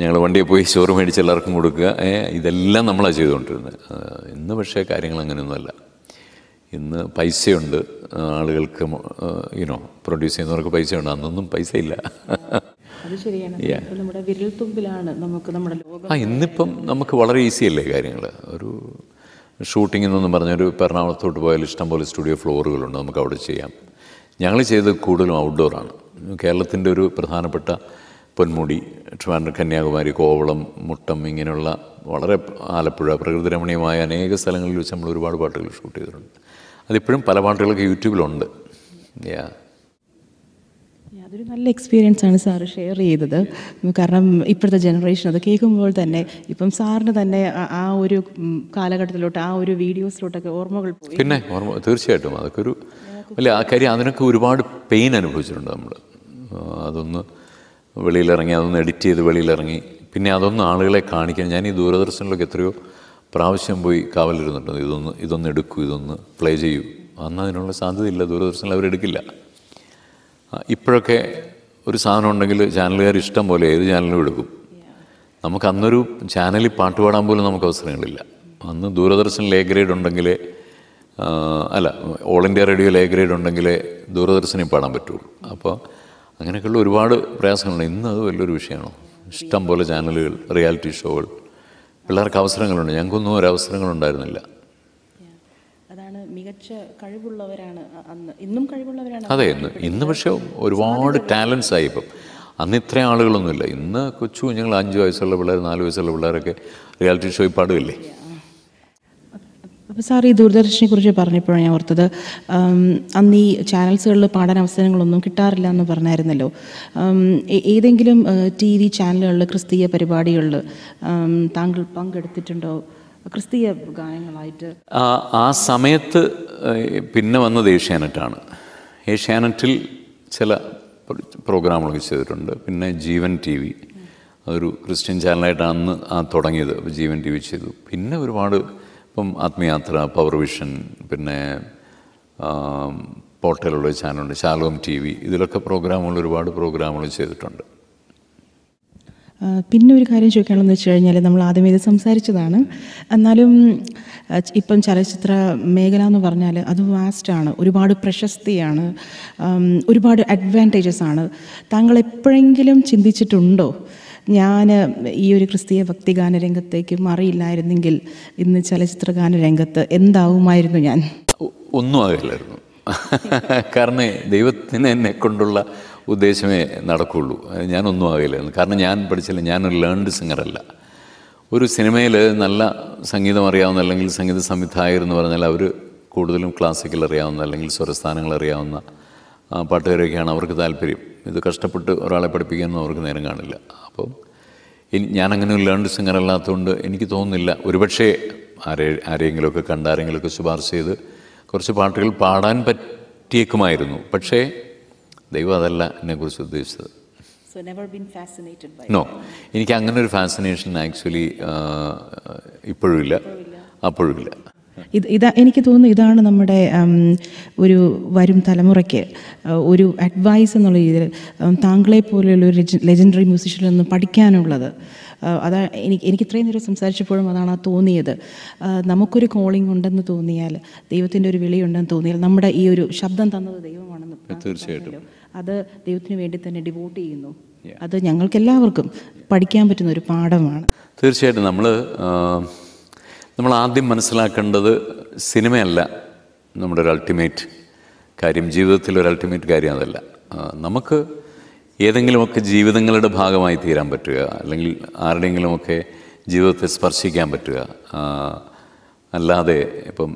ഞങ്ങൾ വണ്ടിയിൽ പോയി ചോറ് മേടിച്ച് എല്ലാവർക്കും കൊടുക്കുക, ഇതെല്ലാം നമ്മളാണ് ചെയ്തുകൊണ്ടിരുന്നത്. ഇന്ന് പക്ഷേ കാര്യങ്ങൾ അങ്ങനെയൊന്നുമല്ല. ഇന്ന് പൈസയുണ്ട്, ആളുകൾക്ക് പ്രൊഡ്യൂസ് ചെയ്യുന്നവർക്ക് പൈസയുണ്ട്. അന്നൊന്നും പൈസ ഇല്ല. അത് ശരിയാണ്. നമ്മുടെ വിരൽത്തുമ്പിലാണ് നമുക്ക് നമ്മുടെ ലോകം. ഇന്നിപ്പം നമുക്ക് വളരെ ഈസിയല്ലേ കാര്യങ്ങൾ. ഒരു ഷൂട്ടിംഗ് എന്നൊന്നും പറഞ്ഞൊരു എറണാകുളത്തോട്ട് പോയാൽ ഇഷ്ടംപോലെ സ്റ്റുഡിയോ ഫ്ലോറുകളുണ്ട്, നമുക്ക് അവിടെ ചെയ്യാം. ഞങ്ങൾ ചെയ്തത് കൂടുതലും ഔട്ട്ഡോറാണ്. കേരളത്തിൻ്റെ ഒരു പ്രധാനപ്പെട്ട പൊന്മുടി, ട്രിവാൻഡ്രം, കന്യാകുമാരി, കോവളം, മുട്ടം, ഇങ്ങനെയുള്ള വളരെ ആലപ്പുഴ പ്രകൃതിരമണീയമായ അനേക സ്ഥലങ്ങളിൽ വെച്ച് നമ്മൾ ഒരുപാട് പാട്ടുകൾ ഷൂട്ട് ചെയ്തിട്ടുണ്ട്. അതിപ്പോഴും പല പാട്ടുകളൊക്കെ യൂട്യൂബിലുണ്ട്. അതൊരു നല്ല എക്സ്പീരിയൻസ് ആണ് സാറ് ഷെയർ ചെയ്തത്. കാരണം ഇപ്പോഴത്തെ ജനറേഷൻ അത് കേൾക്കുമ്പോൾ തന്നെ ഇപ്പം സാറിന് തന്നെ ആ ഒരു കാലഘട്ടത്തിലോട്ട്, ആ ഒരു വീഡിയോസിലോട്ടൊക്കെ ഓർമ്മകൾ പോയി. പിന്നെ തീർച്ചയായിട്ടും അതൊക്കെ ഒരു വലിയ ആ കാര്യം. അതിനൊക്കെ ഒരുപാട് പെയിൻ അനുഭവിച്ചിട്ടുണ്ട് നമ്മൾ. അതൊന്ന് വെളിയിലിറങ്ങി, അതൊന്ന് എഡിറ്റ് ചെയ്ത് വെളിയിലിറങ്ങി, പിന്നെ അതൊന്ന് ആളുകളെ കാണിക്കാൻ. ഞാൻ ഈ ദൂരദർശനിലൊക്കെ എത്രയോ പ്രാവശ്യം പോയി കാവലിരുന്നുണ്ട്. ഇതൊന്ന് എടുക്കൂ, ഇതൊന്ന് പ്ലേ ചെയ്യൂ. അന്ന് അതിനുള്ള സാധ്യതയില്ല, ദൂരദർശനിൽ അവരെടുക്കില്ല. ഇപ്പോഴൊക്കെ ഒരു സാധനം ഉണ്ടെങ്കിൽ ചാനലുകാർ ഇഷ്ടം പോലെ ഏത് ചാനലും എടുക്കും. നമുക്ക് അന്നൊരു ചാനലിൽ പാട്ട് പാടാൻ പോലും നമുക്ക് അവസരങ്ങളില്ല. അന്ന് ദൂരദർശനിൽ എ ഗ്രേഡ് ഉണ്ടെങ്കിലേ, അല്ല, ഓൾ ഇന്ത്യ റേഡിയോയിൽ എ ഗ്രേഡ് ഉണ്ടെങ്കിലേ ദൂരദർശനിൽ പാടാൻ പറ്റുള്ളൂ. അപ്പോൾ അങ്ങനെയൊക്കെയുള്ള ഒരുപാട് പ്രയാസങ്ങളുണ്ട്. ഇന്ന് അത് വലിയൊരു വിഷയമാണ്. ഇഷ്ടം പോലെ ചാനലുകൾ, റിയാലിറ്റി ഷോകൾ, പിള്ളേർക്ക് അവസരങ്ങളുണ്ട്. ഞങ്ങൾക്കൊന്നും ഒരവസരങ്ങളുണ്ടായിരുന്നില്ല. അതാണ്, മികച്ച കഴിവുള്ളവരാണ് അന്ന്, ഇന്നും കഴിവുള്ളവരാണ്. അതെ, ഇന്ന് പക്ഷേ ഒരുപാട് ടാലൻസ് ആയി. ഇപ്പം അന്ന് ഇത്രയും ആളുകളൊന്നുമില്ല. ഇന്ന് കൊച്ചു കുഞ്ഞുങ്ങൾ 5 വയസ്സുള്ള പിള്ളേർ, 4 വയസ്സുള്ള പിള്ളേരൊക്കെ റിയാലിറ്റി ഷോയിൽ പാടുകയില്ലേ. അപ്പോൾ സാർ ഈ ദൂരദർശനെ കുറിച്ച് പറഞ്ഞപ്പോഴാണ് ഞാൻ ഓർത്തത്, അന്ന് ഈ ചാനൽസുകളിൽ പാടാൻ അവസരങ്ങളൊന്നും കിട്ടാറില്ല എന്ന് പറഞ്ഞായിരുന്നല്ലോ. ഏതെങ്കിലും TV ചാനലുകളിൽ, ക്രിസ്തീയ പരിപാടികളിൽ താങ്കൾ പങ്കെടുത്തിട്ടുണ്ടോ, ക്രിസ്തീയ ഗാനങ്ങളായിട്ട്? ആ സമയത്ത് പിന്നെ വന്നത് ഏഷ്യാനെറ്റാണ്. ഏഷ്യാനെറ്റിൽ ചില പ്രോഗ്രാമുകളൊക്കെ ചെയ്തിട്ടുണ്ട്. പിന്നെ ജീവൻ TV, അതൊരു ക്രിസ്ത്യൻ ചാനലായിട്ടാണ് അന്ന് തുടങ്ങിയത്. ജീവൻ TV ചെയ്തു. പിന്നെ ഒരുപാട് ഇപ്പം ആത്മയാത്ര, പവർ വിഷൻ, പിന്നെ പോർട്ടലുള്ള ചാനലുണ്ട്, ശാലോം TV, ഇതിലൊക്കെ ഒരുപാട് പ്രോഗ്രാമുകൾ ചെയ്തിട്ടുണ്ട്. പിന്നെ ഒരു കാര്യം ചോദിക്കാനുള്ളതെന്ന് വെച്ച് കഴിഞ്ഞാൽ, നമ്മൾ ആദ്യമേ ഇത് സംസാരിച്ചതാണ്, എന്നാലും ഇപ്പം ചലച്ചിത്ര മേഖല എന്ന് പറഞ്ഞാൽ അത് വാസ്റ്റാണ്, ഒരുപാട് പ്രശസ്തിയാണ്, ഒരുപാട് അഡ്വാൻറ്റേജസ് ആണ്. താങ്കൾ എപ്പോഴെങ്കിലും ചിന്തിച്ചിട്ടുണ്ടോ, ഞാൻ ഈ ഒരു ക്രിസ്തീയ ഭക്തിഗാന രംഗത്തേക്ക് മാറിയില്ലായിരുന്നെങ്കിൽ ഇന്ന് ചലച്ചിത്ര ഗാന രംഗത്ത് എന്താവുമായിരുന്നു ഞാൻ? ഒന്നും ആകില്ലായിരുന്നു. കാരണം ദൈവത്തിന് എന്നെ കൊണ്ടുള്ള ഉദ്ദേശമേ നടക്കുകയുള്ളൂ. ഞാനൊന്നും ആകില്ലായിരുന്നു. കാരണം ഞാൻ പഠിച്ചില്ല, ഞാനൊരു ലേൺഡ് സിംഗറല്ല. ഒരു സിനിമയിൽ നല്ല സംഗീതം അറിയാവുന്ന, അല്ലെങ്കിൽ സംഗീത സംവിധായകരെന്ന് പറഞ്ഞാൽ അവർ കൂടുതലും ക്ലാസിക്കൽ അറിയാവുന്ന, അല്ലെങ്കിൽ സ്വരസ്ഥാനങ്ങൾ അറിയാവുന്ന പാട്ടുകാരൊക്കെയാണ് അവർക്ക് താല്പര്യം. ഇത് കഷ്ടപ്പെട്ട് ഒരാളെ പഠിപ്പിക്കാനൊന്നും അവർക്ക് നേരം കാണില്ല. അപ്പം ഞാനങ്ങനെ ഒരു ലേൺഡ് സിംഗർ അല്ലാത്തതുകൊണ്ട് എനിക്ക് തോന്നുന്നില്ല, ഒരുപക്ഷെ ആരെങ്കിലുമൊക്കെ കണ്ട് ആരെങ്കിലുമൊക്കെ ശുപാർശ ചെയ്ത് കുറച്ച് പാട്ടുകൾ പാടാൻ പറ്റിയേക്കുമായിരുന്നു. പക്ഷേ ദൈവം അതല്ല എന്നെക്കുറിച്ച് ഉദ്ദേശിച്ചത്. നോ, എനിക്ക് അങ്ങനെ ഒരു ഫാസിനേഷൻ ആക്ച്വലി ഇപ്പോഴും ഇല്ല, അപ്പോഴും ഇല്ല. എനിക്ക് തോന്നുന്നു ഇതാണ് നമ്മുടെ ഒരു വരും തലമുറയ്ക്ക് ഒരു അഡ്വൈസ് എന്നുള്ള രീതിയിൽ താങ്കളെപ്പോലെയുള്ള ഒരു ലെജൻഡറി മ്യൂസിഷ്യനിൽ നിന്ന് പഠിക്കാനുള്ളത്. അതാ എനിക്ക് ഇത്രയും നേരം സംസാരിച്ചപ്പോഴും അതാണ് തോന്നിയത്. നമുക്കൊരു കോളിംഗ് ഉണ്ടെന്ന് തോന്നിയാൽ, ദൈവത്തിൻ്റെ ഒരു വിളിയുണ്ടെന്ന് തോന്നിയാൽ, നമ്മുടെ ഈ ഒരു ശബ്ദം തന്നത് ദൈവമാണെന്ന് തീർച്ചയായിട്ടും അത് ദൈവത്തിന് വേണ്ടി തന്നെ ഡിവോട്ട് ചെയ്യുന്നു. അത് ഞങ്ങൾക്കെല്ലാവർക്കും പഠിക്കാൻ പറ്റുന്ന ഒരു പാഠമാണ്. തീർച്ചയായിട്ടും നമ്മൾ ആദ്യം മനസ്സിലാക്കേണ്ടത് സിനിമയല്ല നമ്മുടെ ഒരു അൾട്ടിമേറ്റ് കാര്യം, ജീവിതത്തിലൊരു അൾട്ടിമേറ്റ് കാര്യം അതല്ല. നമുക്ക് ഏതെങ്കിലുമൊക്കെ ജീവിതങ്ങളുടെ ഭാഗമായി തീരാൻ പറ്റുക, അല്ലെങ്കിൽ ആരുടെയെങ്കിലുമൊക്കെ ജീവിതത്തെ സ്പർശിക്കാൻ പറ്റുക. അല്ലാതെ ഇപ്പം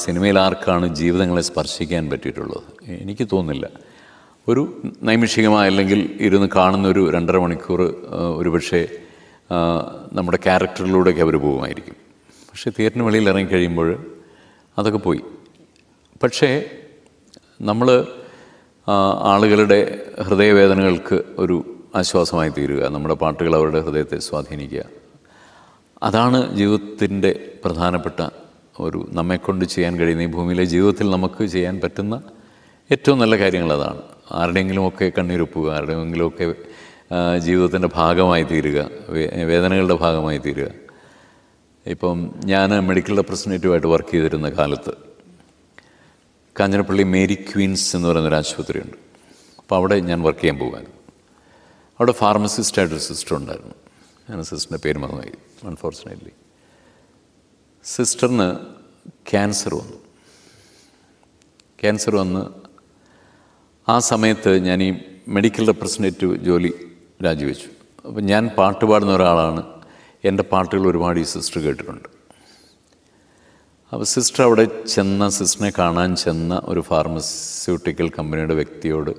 സിനിമയിൽ ആർക്കാണ് ജീവിതങ്ങളെ സ്പർശിക്കാൻ പറ്റിയിട്ടുള്ളത്? എനിക്ക് തോന്നുന്നില്ല. ഒരു നൈമിഷികമായ, അല്ലെങ്കിൽ ഇരുന്ന് കാണുന്നൊരു 2.5 മണിക്കൂർ ഒരുപക്ഷെ നമ്മുടെ ക്യാരക്ടറിലൂടെയൊക്കെ അവർ പോകുമായിരിക്കും. പക്ഷേ തിയേറ്ററിന് വെളിയിൽ ഇറങ്ങിക്കഴിയുമ്പോൾ അതൊക്കെ പോയി. പക്ഷേ നമ്മൾ ആളുകളുടെ ഹൃദയവേദനകൾക്ക് ഒരു ആശ്വാസമായി തീരുക, നമ്മുടെ പാട്ടുകൾ അവരുടെ ഹൃദയത്തെ സ്വാധീനിക്കുക, അതാണ് ജീവിതത്തിൻ്റെ പ്രധാനപ്പെട്ട ഒരു നമ്മെക്കൊണ്ട് ചെയ്യാൻ കഴിയുന്ന, ഈ ഭൂമിയിലെ ജീവിതത്തിൽ നമുക്ക് ചെയ്യാൻ പറ്റുന്ന ഏറ്റവും നല്ല കാര്യങ്ങൾ അതാണ്. ആരുടെയെങ്കിലുമൊക്കെ കണ്ണീരൊപ്പുക, ആരുടെയെങ്കിലുമൊക്കെ ജീവിതത്തിൻ്റെ ഭാഗമായി തീരുക, വേദനകളുടെ ഭാഗമായി തീരുക. ഇപ്പം ഞാൻ മെഡിക്കൽ റെപ്രസെൻറ്റേറ്റീവായിട്ട് വർക്ക് ചെയ്തിരുന്ന കാലത്ത് കാഞ്ഞിരപ്പള്ളി മേരി ക്വീൻസ് എന്ന് പറയുന്നൊരു ആശുപത്രിയുണ്ട്. അപ്പോൾ അവിടെ ഞാൻ വർക്ക് ചെയ്യാൻ പോകുമായിരുന്നു. അവിടെ ഫാർമസിസ്റ്റായിട്ടൊരു സിസ്റ്റർ ഉണ്ടായിരുന്നു. ഞാൻ സിസ്റ്ററിൻ്റെ പേര് മറന്നുപോയി, അൺഫോർച്ചുനേറ്റ്ലി. സിസ്റ്ററിന് ക്യാൻസർ വന്ന് ആ സമയത്ത് ഞാൻ ഈ മെഡിക്കൽ റെപ്രസെൻറ്റേറ്റീവ് ജോലി രാജിവെച്ചു. അപ്പം ഞാൻ പാട്ട് പാടുന്ന ഒരാളാണ്. എൻ്റെ പാട്ടുകൾ ഒരുപാട് ഈ സിസ്റ്റർ കേട്ടിട്ടുണ്ട്. അപ്പോൾ സിസ്റ്റർ അവിടെ സിസ്റ്ററിനെ കാണാൻ ചെന്ന ഒരു ഫാർമസ്യൂട്ടിക്കൽ കമ്പനിയുടെ വ്യക്തിയോട്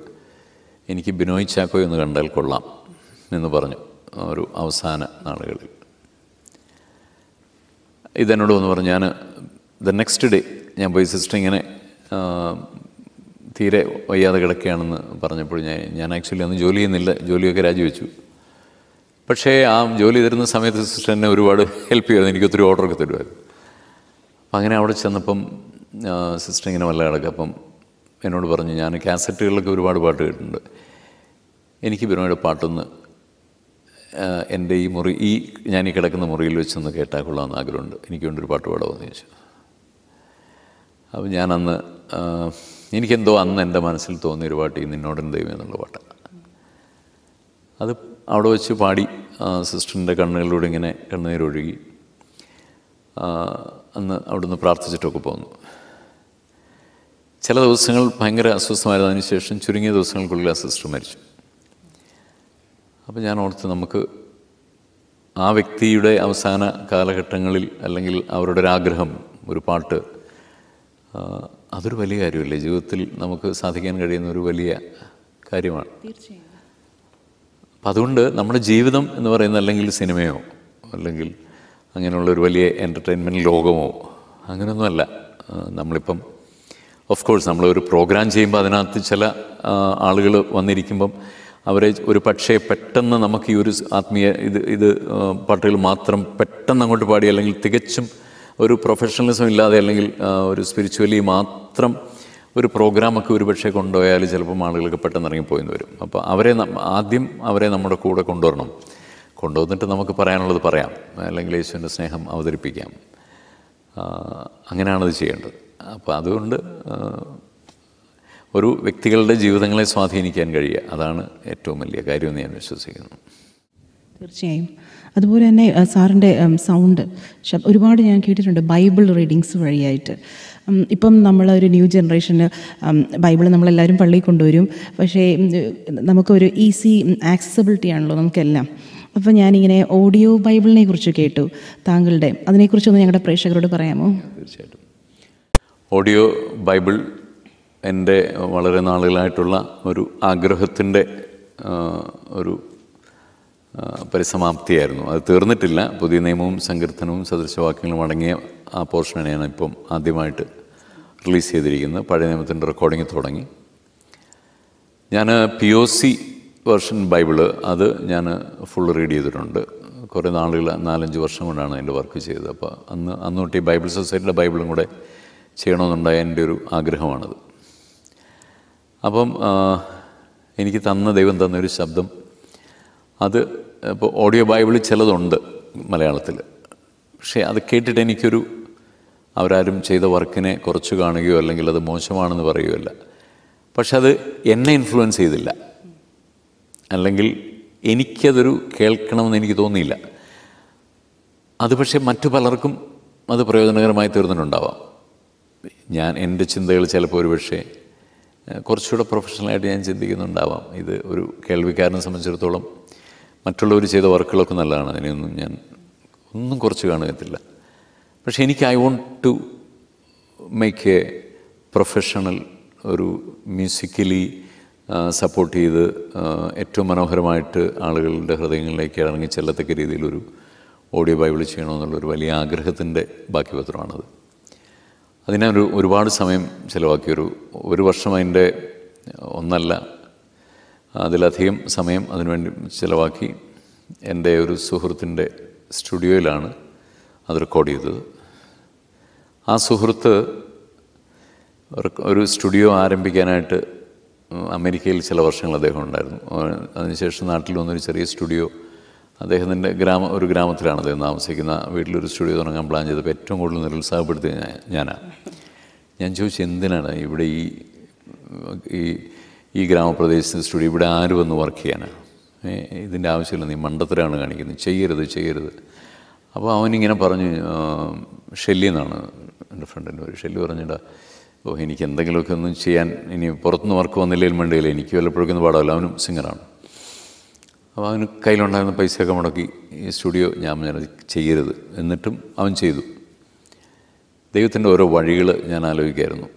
എനിക്ക് ബിനോയ് ചാക്കോയെ ഒന്ന് കണ്ടാൽ കൊള്ളാം എന്ന് പറഞ്ഞു. ഒരു അവസാന നാളുകളിൽ ഇതെന്നോട് വന്ന് പറഞ്ഞു. ഞാൻ നെക്സ്റ്റ് ഡേ ഞാൻ പോയി സിസ്റ്റർ ഇങ്ങനെ തീരെ വയ്യാതെ കിടക്കുകയാണെന്ന് പറഞ്ഞപ്പോൾ ഞാൻ ആക്ച്വലി അന്ന് ജോലി ചെയ്യുന്നില്ല, ജോലിയൊക്കെ രാജിവെച്ചു. പക്ഷേ ആ ജോലി തരുന്ന സമയത്ത് സിസ്റ്റർ എന്നെ ഒരുപാട് ഹെൽപ്പ് ചെയ്യുമായിരുന്നു. എനിക്ക് ഒത്തിരി ഓർഡറൊക്കെ തരുമായിരുന്നു. അപ്പം അങ്ങനെ അവിടെ ചെന്നപ്പം സിസ്റ്റർ ഇങ്ങനെ വല്ല കിടക്കുക. അപ്പം എന്നോട് പറഞ്ഞു, ഞാൻ കാസറ്റുകളിലൊക്കെ ഒരുപാട് പാട്ട് കേട്ടിട്ടുണ്ട്, എനിക്ക് ബിനോയുടെ പാട്ടൊന്ന് എൻ്റെ ഞാൻ ഈ കിടക്കുന്ന മുറിയിൽ വെച്ചൊന്ന് കേട്ടാൽ കൊള്ളാമെന്ന് ആഗ്രഹമുണ്ട്, എനിക്ക് വേണ്ടൊരു പാട്ട് പാടാമെന്ന് ചോദിച്ചു. അപ്പം ഞാനന്ന് എനിക്കെന്തോ അന്ന് എൻ്റെ മനസ്സിൽ തോന്നിയൊരു പാട്ട് ഈ നിന്നോടൻ ദൈവം എന്നുള്ള പാട്ടാണ്. അത് അവിടെ വെച്ച് പാടി സിസ്റ്ററിൻ്റെ കണ്ണുകളിലൂടെ ഇങ്ങനെ കണ്ണുനീരൊഴുകി അന്ന് അവിടുന്ന് പ്രാർത്ഥിച്ചിട്ടൊക്കെ പോന്നു. ചില ദിവസങ്ങൾ ഭയങ്കര അസ്വസ്ഥമായിരുന്നു. അതിനുശേഷം ചുരുങ്ങിയ ദിവസങ്ങൾക്കുള്ളിൽ ആ സിസ്റ്റർ മരിച്ചു. അപ്പോൾ ഞാൻ ഓർത്ത്, നമുക്ക് ആ വ്യക്തിയുടെ അവസാന കാലഘട്ടങ്ങളിൽ അല്ലെങ്കിൽ അവരുടെ ഒരാഗ്രഹം, ഒരു പാട്ട്, അതൊരു വലിയ കാര്യമല്ലേ, ജീവിതത്തിൽ നമുക്ക് സാധിക്കാൻ കഴിയുന്ന ഒരു വലിയ കാര്യമാണ്. അപ്പം അതുകൊണ്ട് നമ്മുടെ ജീവിതം എന്ന് പറയുന്നത് അല്ലെങ്കിൽ സിനിമയോ അല്ലെങ്കിൽ അങ്ങനെയുള്ളൊരു വലിയ എൻ്റർടൈൻമെൻറ്റ് ലോകമോ അങ്ങനെയൊന്നുമല്ല. നമ്മളിപ്പം ഓഫ് കോഴ്സ് നമ്മളൊരു പ്രോഗ്രാം ചെയ്യുമ്പോൾ അതിനകത്ത് ചില ആളുകൾ വന്നിരിക്കുമ്പം അവരെ ഒരു പക്ഷേ പെട്ടെന്ന് നമുക്ക് ഈ ഒരു ആത്മീയ ഇത് പാട്ടുകൾ മാത്രം പെട്ടെന്ന് അങ്ങോട്ട് പാടി അല്ലെങ്കിൽ തികച്ചും ഒരു പ്രൊഫഷണലിസം ഇല്ലാതെ അല്ലെങ്കിൽ ഒരു സ്പിരിച്വലി മാത്രം ഒരു പ്രോഗ്രാമൊക്കെ ഒരു പക്ഷേ കൊണ്ടുപോയാൽ ചിലപ്പം ആളുകൾക്ക് പെട്ടെന്ന് ഇറങ്ങിപ്പോയിന്ന് വരും. അപ്പോൾ ആദ്യം അവരെ നമ്മുടെ കൂടെ കൊണ്ടുവന്നിട്ട് നമുക്ക് പറയാനുള്ളത് പറയാം, അല്ലെങ്കിൽ യേശുവിൻ്റെ സ്നേഹം അവതരിപ്പിക്കാം. അങ്ങനെയാണത് ചെയ്യേണ്ടത്. അപ്പോൾ അതുകൊണ്ട് ഒരു വ്യക്തികളുടെ ജീവിതങ്ങളെ സ്വാധീനിക്കാൻ കഴിയുക, അതാണ് ഏറ്റവും വലിയ കാര്യമെന്ന് ഞാൻ വിശ്വസിക്കുന്നു. തീർച്ചയായും. അതുപോലെ തന്നെ സാറിൻ്റെ സൗണ്ട് ഒരുപാട് ഞാൻ കേട്ടിട്ടുണ്ട് ബൈബിൾ റീഡിങ്സ് വഴിയായിട്ട്. ഇപ്പം നമ്മളൊരു ന്യൂ ജനറേഷന് ബൈബിൾ നമ്മളെല്ലാവരും പള്ളിയിൽ കൊണ്ടുവരും, പക്ഷേ നമുക്കൊരു ഈസി ആക്സസിബിലിറ്റി ആണല്ലോ നമുക്കെല്ലാം. അപ്പോൾ ഞാനിങ്ങനെ ഓഡിയോ ബൈബിളിനെ കുറിച്ച് കേട്ടു താങ്കളുടെ, അതിനെക്കുറിച്ചൊന്ന് ഞങ്ങളുടെ പ്രേക്ഷകരോട് പറയാമോ? തീർച്ചയായിട്ടും. ഓഡിയോ ബൈബിൾ എൻ്റെ വളരെ നാളുകളായിട്ടുള്ള ഒരു ആഗ്രഹത്തിൻ്റെ ഒരു പരിസമാപ്തിയായിരുന്നു. അത് തീർന്നിട്ടില്ല. പുതിയ നിയമവും സങ്കീർത്തനവും സദൃശവാക്യങ്ങളും അടങ്ങിയ ആ പോർഷനാണ് ഇപ്പം ആദ്യമായിട്ട് റിലീസ് ചെയ്തിരിക്കുന്നത്. പഴയ നിയമത്തിൻ്റെ റെക്കോർഡിങ് തുടങ്ങി. ഞാൻ POC വേർഷൻ ബൈബിള് അത് ഞാൻ ഫുൾ റീഡ് ചെയ്തിട്ടുണ്ട്. കുറേ നാളുകൾ 4-5 വർഷം കൊണ്ടാണ് അതിൻ്റെ വർക്ക് ചെയ്തത്. അപ്പോൾ അന്ന് തൊട്ട് ഈ ബൈബിൾ സൊസൈറ്റിയുടെ ബൈബിളും കൂടെ ചെയ്യണമെന്നുണ്ടായ എൻ്റെ ഒരു ആഗ്രഹമാണത്. അപ്പം എനിക്ക് ദൈവം തന്നൊരു ശബ്ദം, അത് ഇപ്പോൾ ഓഡിയോ ബൈബിളിൽ ചിലതുണ്ട് മലയാളത്തിൽ, പക്ഷേ അത് കേട്ടിട്ട് എനിക്കൊരു അവരാരും ചെയ്ത വർക്കിനെ കുറച്ച് കാണുകയോ അല്ലെങ്കിൽ അത് മോശമാണെന്ന് പറയുകയല്ല, പക്ഷെ അത് എന്നെ ഇൻഫ്ലുവൻസ് ചെയ്തില്ല, അല്ലെങ്കിൽ എനിക്കതൊരു കേൾക്കണമെന്ന് എനിക്ക് തോന്നിയില്ല. അത് പക്ഷേ മറ്റു പലർക്കും അത് പ്രയോജനകരമായി തീർന്നിട്ടുണ്ടാവാം. എൻ്റെ ചിന്തകൾ ചിലപ്പോൾ ഒരു പക്ഷേ കുറച്ചുകൂടെ പ്രൊഫഷണലായിട്ട് ഞാൻ ചിന്തിക്കുന്നുണ്ടാവാം. ഇത് ഒരു കേൾവിക്കാരനെ സംബന്ധിച്ചിടത്തോളം മറ്റുള്ളവർ ചെയ്ത വർക്കുകളൊക്കെ നല്ലതാണ്, അതിനെയൊന്നും ഞാൻ ഒന്നും കുറച്ച് കാണുകത്തില്ല. പക്ഷേ എനിക്ക് I want to make a professional, ഒരു മ്യൂസിക്കലി സപ്പോർട്ട് ചെയ്ത് ഏറ്റവും മനോഹരമായിട്ട് ആളുകളുടെ ഹൃദയങ്ങളിലേക്ക് ഇറങ്ങി ചെല്ലത്തക്ക രീതിയിലൊരു ഓഡിയോ ബൈബിൾ ചെയ്യണമെന്നുള്ളൊരു വലിയ ആഗ്രഹത്തിൻ്റെ ബാക്കി പത്രമാണത്. അതിനൊരു ഒരുപാട് സമയം ചിലവാക്കി, ഒരു വർഷം അതിൻ്റെ ഒന്നല്ല അതിലധികം സമയം അതിനുവേണ്ടി ചിലവാക്കി. എൻ്റെ ഒരു സുഹൃത്തിൻ്റെ സ്റ്റുഡിയോയിലാണ് അത് റെക്കോർഡ് ചെയ്തത്. ആ സുഹൃത്ത് ഒരു സ്റ്റുഡിയോ ആരംഭിക്കാനായിട്ട് അമേരിക്കയിൽ ചില വർഷങ്ങൾ അദ്ദേഹം ഉണ്ടായിരുന്നു. അതിനുശേഷം നാട്ടിൽ വന്നൊരു ചെറിയ സ്റ്റുഡിയോ അദ്ദേഹത്തിൻ്റെ ഒരു ഗ്രാമത്തിലാണ് അദ്ദേഹം താമസിക്കുന്ന. വീട്ടിലൊരു സ്റ്റുഡിയോ തുടങ്ങാൻ പ്ലാൻ ചെയ്തപ്പോൾ ഏറ്റവും കൂടുതൽ നിരുത്സാഹപ്പെടുത്തിയത് ഞാനാണ്. ഞാൻ ചോദിച്ചു, എന്തിനാണ് ഇവിടെ ഈ ഗ്രാമപ്രദേശത്ത് സ്റ്റുഡിയോ, ഇവിടെ ആര് വന്ന് വർക്ക് ചെയ്യാനാണ്? ഇതിൻ്റെ ആവശ്യമില്ല, നീ മണ്ടത്തരാണ് കാണിക്കുന്നത്, ചെയ്യരുത്. അപ്പോൾ അവനിങ്ങനെ പറഞ്ഞു, ഷെല്ലി എന്നാണ് എൻ്റെ ഫ്രണ്ടിൻ്റെ പേര്. ഷെല്ലി പറഞ്ഞിട്ടാ, എനിക്ക് എന്തെങ്കിലുമൊക്കെ ഒന്നും ചെയ്യാൻ, ഇനി പുറത്തുനിന്ന് വർക്ക് വന്നില്ലെങ്കിലും വേണ്ടിയില്ല, എനിക്ക് വല്ലപ്പോഴൊക്കെ ഒന്ന് പാടാമല്ലോ. അവനും സിംഗറാണ്. അപ്പോൾ അവന് കയ്യിലുണ്ടായിരുന്ന പൈസയൊക്കെ മുടക്കി ഈ സ്റ്റുഡിയോ ഞാനത് ചെയ്യരുത്, എന്നിട്ടും അവൻ ചെയ്തു. ദൈവത്തിൻ്റെ ഓരോ വഴികൾ ഞാൻ ആലോചിക്കായിരുന്നു.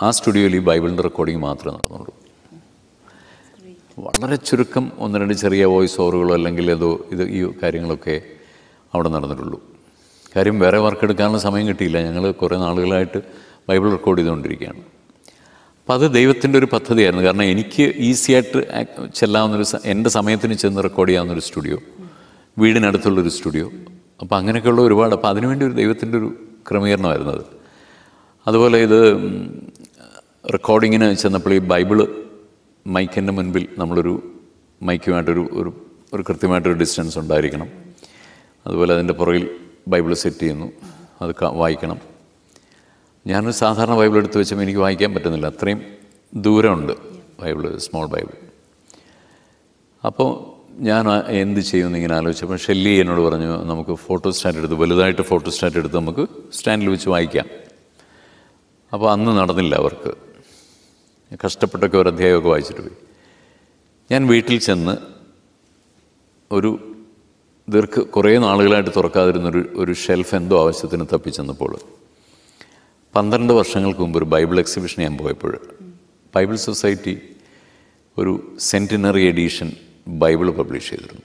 ആ സ്റ്റുഡിയോയിൽ ഈ ബൈബിളിൻ്റെ റെക്കോർഡിങ് മാത്രമേ നടന്നുള്ളൂ. വളരെ ചുരുക്കം 1-2 ചെറിയ വോയിസ് ഓവറുകളോ അല്ലെങ്കിൽ ഈ കാര്യങ്ങളൊക്കെ അവിടെ നടന്നിട്ടുള്ളൂ. കാര്യം വേറെ വർക്ക് എടുക്കാനുള്ള സമയം കിട്ടിയില്ല. ഞങ്ങൾ കുറേ നാളുകളായിട്ട് ബൈബിൾ റെക്കോർഡ് ചെയ്തുകൊണ്ടിരിക്കുകയാണ്. അപ്പോൾ അത് ദൈവത്തിൻ്റെ ഒരു പദ്ധതിയായിരുന്നു. കാരണം എനിക്ക് ഈസിയായിട്ട് ചെല്ലാവുന്നൊരു, എൻ്റെ സമയത്തിന് ചെന്ന് റെക്കോർഡ് ചെയ്യാവുന്നൊരു സ്റ്റുഡിയോ, വീടിനടുത്തുള്ളൊരു സ്റ്റുഡിയോ. അപ്പോൾ അങ്ങനെയൊക്കെയുള്ള ഒരുപാട്, അപ്പോൾ അതിനുവേണ്ടി ഒരു ദൈവത്തിൻ്റെ ഒരു ക്രമീകരണമായിരുന്നു അത്. അതുപോലെ ഇത് റെക്കോർഡിങ്ങിന് ചെന്നപ്പോൾ ഈ ബൈബിള് മൈക്കിൻ്റെ മുൻപിൽ നമ്മളൊരു മൈക്കുമായിട്ടൊരു കൃത്യമായിട്ടൊരു ഡിസ്റ്റൻസ് ഉണ്ടായിരിക്കണം. അതുപോലെ അതിൻ്റെ പുറകിൽ ബൈബിൾ സെറ്റ് ചെയ്യുന്നു, അത് വായിക്കണം. ഞാനൊരു സാധാരണ ബൈബിൾ എടുത്ത് വെച്ചപ്പോൾ എനിക്ക് വായിക്കാൻ പറ്റുന്നില്ല, അത്രയും ദൂരമുണ്ട് ബൈബിൾ, സ്മോൾ ബൈബിൾ. അപ്പോൾ ഞാൻ എന്ത് ചെയ്യുമെന്ന് ഇങ്ങനെ ആലോചിച്ചപ്പോൾ ഷെല്ലി എന്നോട് പറഞ്ഞു, നമുക്ക് ഫോട്ടോസ്റ്റാറ്റ് എടുത്ത്, വലുതായിട്ട് ഫോട്ടോസ്റ്റാറ്റ് എടുത്ത് നമുക്ക് സ്റ്റാൻഡിൽ വെച്ച് വായിക്കാം. അപ്പോൾ അന്ന് നടന്നില്ല അവർക്ക്. കഷ്ടപ്പെട്ടൊക്കെ ഒരു അധ്യായമൊക്കെ വായിച്ചിട്ട് പോയി. ഞാൻ വീട്ടിൽ ചെന്ന് കുറേ നാളുകളായിട്ട് തുറക്കാതിരുന്നൊരു ഷെൽഫ് എന്തോ ആവശ്യത്തിന് തപ്പിച്ചെന്നപ്പോൾ 12 വർഷങ്ങൾക്ക് മുമ്പ് ഒരു ബൈബിൾ എക്സിബിഷൻ ഞാൻ പോയപ്പോൾ ബൈബിൾ സൊസൈറ്റി ഒരു സെൻറ്റിനറി എഡീഷൻ ബൈബിൾ പബ്ലിഷ് ചെയ്തിരുന്നു.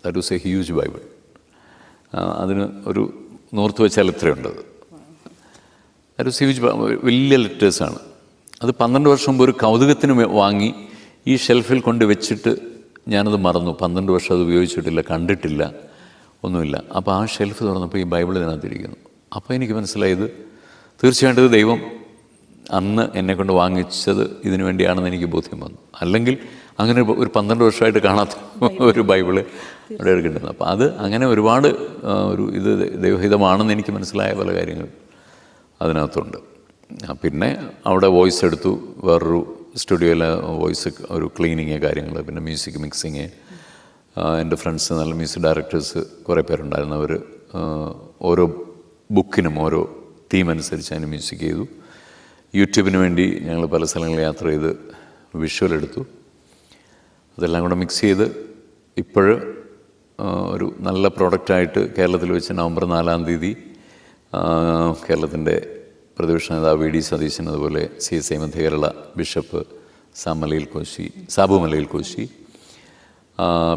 That was A huge Bible. അതിന് ഒരു നൂർത്ത് വെച്ചാൽ ഇത്രയുണ്ടത്. ദാറ്റ് വാസ് ഹ്യൂജ്, വലിയ ലെറ്റേഴ്സാണ്. അത് 12 വർഷം മുമ്പ് ഒരു കൗതുകത്തിന് വാങ്ങി ഈ ഷെൽഫിൽ കൊണ്ട് വെച്ചിട്ട് ഞാനത് മറന്നു. 12 വർഷം അത് ഉപയോഗിച്ചിട്ടില്ല, കണ്ടിട്ടില്ല, ഒന്നുമില്ല. അപ്പോൾ ആ ഷെൽഫ് തുറന്നപ്പോൾ ഈ ബൈബിൾ ഇതിനകത്തിരിക്കുന്നു. അപ്പോൾ എനിക്ക് മനസ്സിലായത് തീർച്ചയായിട്ടും ഇത് ദൈവം അന്ന് എന്നെക്കൊണ്ട് വാങ്ങിച്ചത് ഇതിനു വേണ്ടിയാണെന്ന് എനിക്ക് ബോധ്യം വന്നു. അല്ലെങ്കിൽ അങ്ങനെ ഒരു 12 വർഷമായിട്ട് കാണാത്ത ഒരു ബൈബിള് അവിടെ എടുക്കേണ്ടത്. അപ്പോൾ അത് അങ്ങനെ ഒരുപാട് ഇത് ദൈവഹിതമാണെന്ന് എനിക്ക് മനസ്സിലായ പല കാര്യങ്ങൾ അതിനകത്തുണ്ട്. പിന്നെ അവിടെ വോയിസ് എടുത്തു, വേറൊരു സ്റ്റുഡിയോയിലെ വോയിസ് ഒരു ക്ലീനിങ് കാര്യങ്ങൾ, പിന്നെ മ്യൂസിക് മിക്സിങ്. എൻ്റെ ഫ്രണ്ട്സ് നല്ല മ്യൂസിക് ഡയറക്ടേഴ്സ് കുറേ പേരുണ്ടായിരുന്നു. അവർ ഓരോ ബുക്കിനും ഓരോ തീം അനുസരിച്ച് അതിന് മ്യൂസിക് ചെയ്തു. യൂട്യൂബിന് വേണ്ടി ഞങ്ങൾ പല സ്ഥലങ്ങളിൽ യാത്ര ചെയ്ത് വിഷ്വൽ എടുത്തു. അതെല്ലാം കൂടെ മിക്സ് ചെയ്ത് ഇപ്പോൾ ഒരു നല്ല പ്രോഡക്റ്റായിട്ട് കേരളത്തിൽ വെച്ച് നവംബർ 4-ാം തീയതി കേരളത്തിൻ്റെ പ്രതിപക്ഷ നേതാവ് വി ഡി സതീശൻ, അതുപോലെ CSI മധ്യകേരള ബിഷപ്പ് സാബു മലയിൽ കോശി,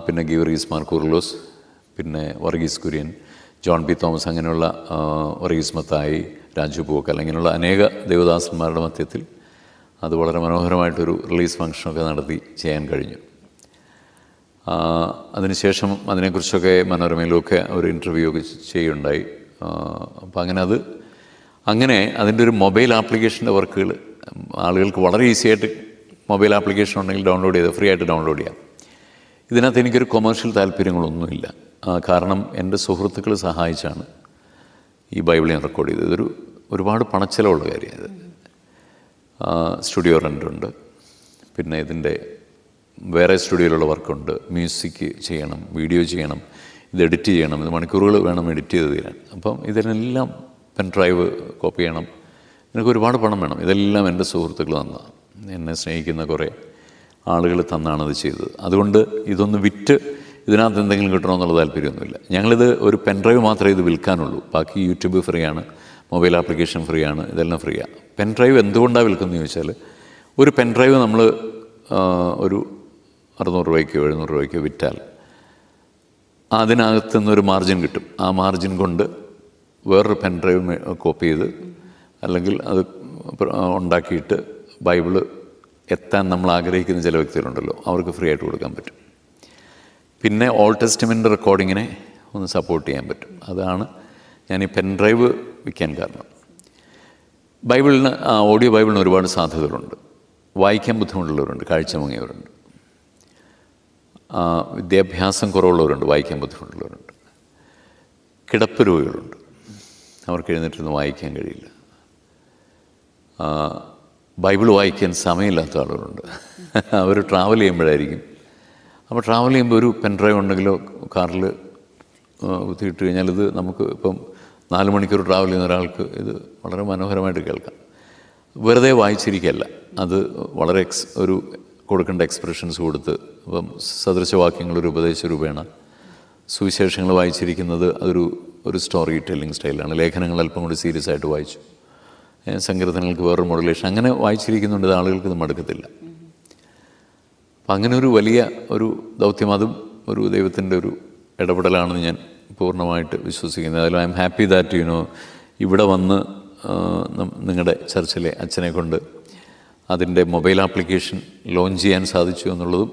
പിന്നെ ഗീവർഗീസ് മാർ കൂർലോസ്, പിന്നെ Varghese Kurian, John P Thomas, അങ്ങനെയുള്ള വർഗീസ് മത്തായി, രാജു പൂക്കൽ, അങ്ങനെയുള്ള അനേക ദേവദാസന്മാരുടെ മധ്യത്തിൽ അത് വളരെ മനോഹരമായിട്ടൊരു റിലീസ് ഫംഗ്ഷനൊക്കെ നടത്തി ചെയ്യാൻ കഴിഞ്ഞു. അതിനുശേഷം അതിനെക്കുറിച്ചൊക്കെ മനോരമയിലൊക്കെ ഒരു ഇൻ്റർവ്യൂ ഒക്കെ ചെയ്യുകയുണ്ടായി. അപ്പോൾ അങ്ങനെ അതിൻ്റെ ഒരു മൊബൈൽ ആപ്ലിക്കേഷൻ്റെ വർക്കുകൾ ആളുകൾക്ക് വളരെ ഈസിയായിട്ട് മൊബൈൽ ആപ്ലിക്കേഷൻ ഉണ്ടെങ്കിൽ ഡൗൺലോഡ് ചെയ്ത് ഫ്രീ ആയിട്ട് ഡൗൺലോഡ് ചെയ്യാം. ഇതിനകത്ത് എനിക്കൊരു കൊമേഴ്ഷ്യൽ താല്പര്യങ്ങളൊന്നുമില്ല. കാരണം എൻ്റെ സുഹൃത്തുക്കൾ സഹായിച്ചാണ് ഈ ബൈബിൾ ഞാൻ റെക്കോർഡ് ചെയ്തത്. ഒരുപാട് പണച്ചെലവുള്ള കാര്യമാണ്. സ്റ്റുഡിയോ റെൻ്റുണ്ട്, പിന്നെ ഇതിൻ്റെ വേറെ സ്റ്റുഡിയോയിലുള്ള വർക്കുണ്ട്, മ്യൂസിക് ചെയ്യണം, വീഡിയോ ചെയ്യണം, ഇത് എഡിറ്റ് ചെയ്യണം, ഇത് മണിക്കൂറുകൾ വേണം എഡിറ്റ് ചെയ്ത് തീരാൻ. അപ്പം ഇതിനെല്ലാം പെൻ ഡ്രൈവ് കോപ്പി ചെയ്യണം, ഇതിനൊക്കെ ഒരുപാട് പണം വേണം. ഇതെല്ലാം എൻ്റെ സുഹൃത്തുക്കൾ തന്നതാണ്, എന്നെ സ്നേഹിക്കുന്ന കുറേ ആളുകൾ തന്നാണത് ചെയ്തത്. അതുകൊണ്ട് ഇതൊന്ന് വിറ്റ് ഇതിനകത്ത് എന്തെങ്കിലും കിട്ടണമെന്നുള്ള താല്പര്യമൊന്നുമില്ല. ഞങ്ങളിത് ഒരു പെൻ ഡ്രൈവ് മാത്രമേ ഇത് വിൽക്കാനുള്ളൂ. ബാക്കി യൂട്യൂബ് ഫ്രീ ആണ്, മൊബൈൽ ആപ്ലിക്കേഷൻ ഫ്രീ ആണ്, ഇതെല്ലാം ഫ്രീയാണ്. പെൻ ഡ്രൈവ് എന്തുകൊണ്ടാണ് വിൽക്കുന്നതെന്ന് ചോദിച്ചാൽ, ഒരു പെൻ ഡ്രൈവ് നമ്മൾ ഒരു 600 രൂപയ്ക്കോ 700 രൂപയ്ക്കോ വിറ്റാൽ അതിനകത്തുനിന്നൊരു മാർജിൻ കിട്ടും. ആ മാർജിൻ കൊണ്ട് വേറൊരു പെൻ ഡ്രൈവ് കോപ്പി ചെയ്ത് അല്ലെങ്കിൽ അത് ഉണ്ടാക്കിയിട്ട് ബൈബിള് എത്താൻ നമ്മൾ ആഗ്രഹിക്കുന്ന ചില വ്യക്തികളുണ്ടല്ലോ, അവർക്ക് ഫ്രീ ആയിട്ട് കൊടുക്കാൻ പറ്റും. പിന്നെ ഓൾഡ് ടെസ്റ്റ്മെൻ്റ് റെക്കോർഡിങ്ങിനെ ഒന്ന് സപ്പോർട്ട് ചെയ്യാൻ പറ്റും. അതാണ് ഞാൻ ഈ പെൻ ഡ്രൈവ് വിൽക്കാൻ കാരണം. ബൈബിളിന് ഓഡിയോ ബൈബിളിന് ഒരുപാട് സാധ്യതകളുണ്ട്. വായിക്കാൻ ബുദ്ധിമുട്ടുള്ളവരുണ്ട്, കാഴ്ച മങ്ങിയവരുണ്ട്, വിദ്യാഭ്യാസം കുറവുള്ളവരുണ്ട്, വായിക്കാൻ ബുദ്ധിമുട്ടുള്ളവരുണ്ട്, കിടപ്പ് രോഗികളുണ്ട്, അവർക്ക് എഴുന്നേറ്റൊന്നും വായിക്കാൻ കഴിയില്ല, ബൈബിൾ വായിക്കാൻ സമയമില്ലാത്ത ആളുകളുണ്ട്. അവർ ട്രാവൽ ചെയ്യുമ്പോഴായിരിക്കും. അപ്പോൾ ട്രാവൽ ചെയ്യുമ്പോൾ ഒരു പെൻ ഡ്രൈവ് ഉണ്ടെങ്കിലോ കാറിൽ കുത്തിയിട്ട് കഴിഞ്ഞാൽ ഇത് നമുക്ക് ഇപ്പം 4 മണിക്കൂർ ട്രാവൽ ചെയ്യുന്ന ഒരാൾക്ക് ഇത് വളരെ മനോഹരമായിട്ട് കേൾക്കാം. വെറുതെ വായിച്ചിരിക്കുകയല്ല, അത് വളരെ ഒരു കൊടുക്കേണ്ട എക്സ്പ്രഷൻസ് കൊടുത്ത്. ഇപ്പം സദൃശവാക്യങ്ങളൊരു ഉപദേശ രൂപേണ, സുവിശേഷങ്ങൾ വായിച്ചിരിക്കുന്നത് ഒരു സ്റ്റോറി ടെല്ലിംഗ് സ്റ്റൈലാണ്. ലേഖനങ്ങൾ അല്പം കൂടി സീരിയസ് ആയിട്ട് വായിച്ചു, സങ്കീർത്തനങ്ങൾക്ക് വേറൊരു മോഡുലേഷൻ, അങ്ങനെ വായിച്ചിരിക്കുന്നുണ്ട്. ആളുകൾക്ക് ഇത് മടുക്കത്തില്ല. അപ്പം അങ്ങനെ ഒരു വലിയ ഒരു ദൗത്യം, അതും ഒരു ദൈവത്തിൻ്റെ ഒരു ഇടപെടലാണെന്ന് ഞാൻ പൂർണ്ണമായിട്ട് വിശ്വസിക്കുന്നത്. അതിൽ ഐ എം ഹാപ്പി ദാറ്റ് ഇവിടെ വന്ന് നിങ്ങളുടെ ചർച്ചിലെ അച്ഛനെ കൊണ്ട് അതിൻ്റെ മൊബൈൽ ആപ്ലിക്കേഷൻ ലോഞ്ച് ചെയ്യാൻ സാധിച്ചു എന്നുള്ളതും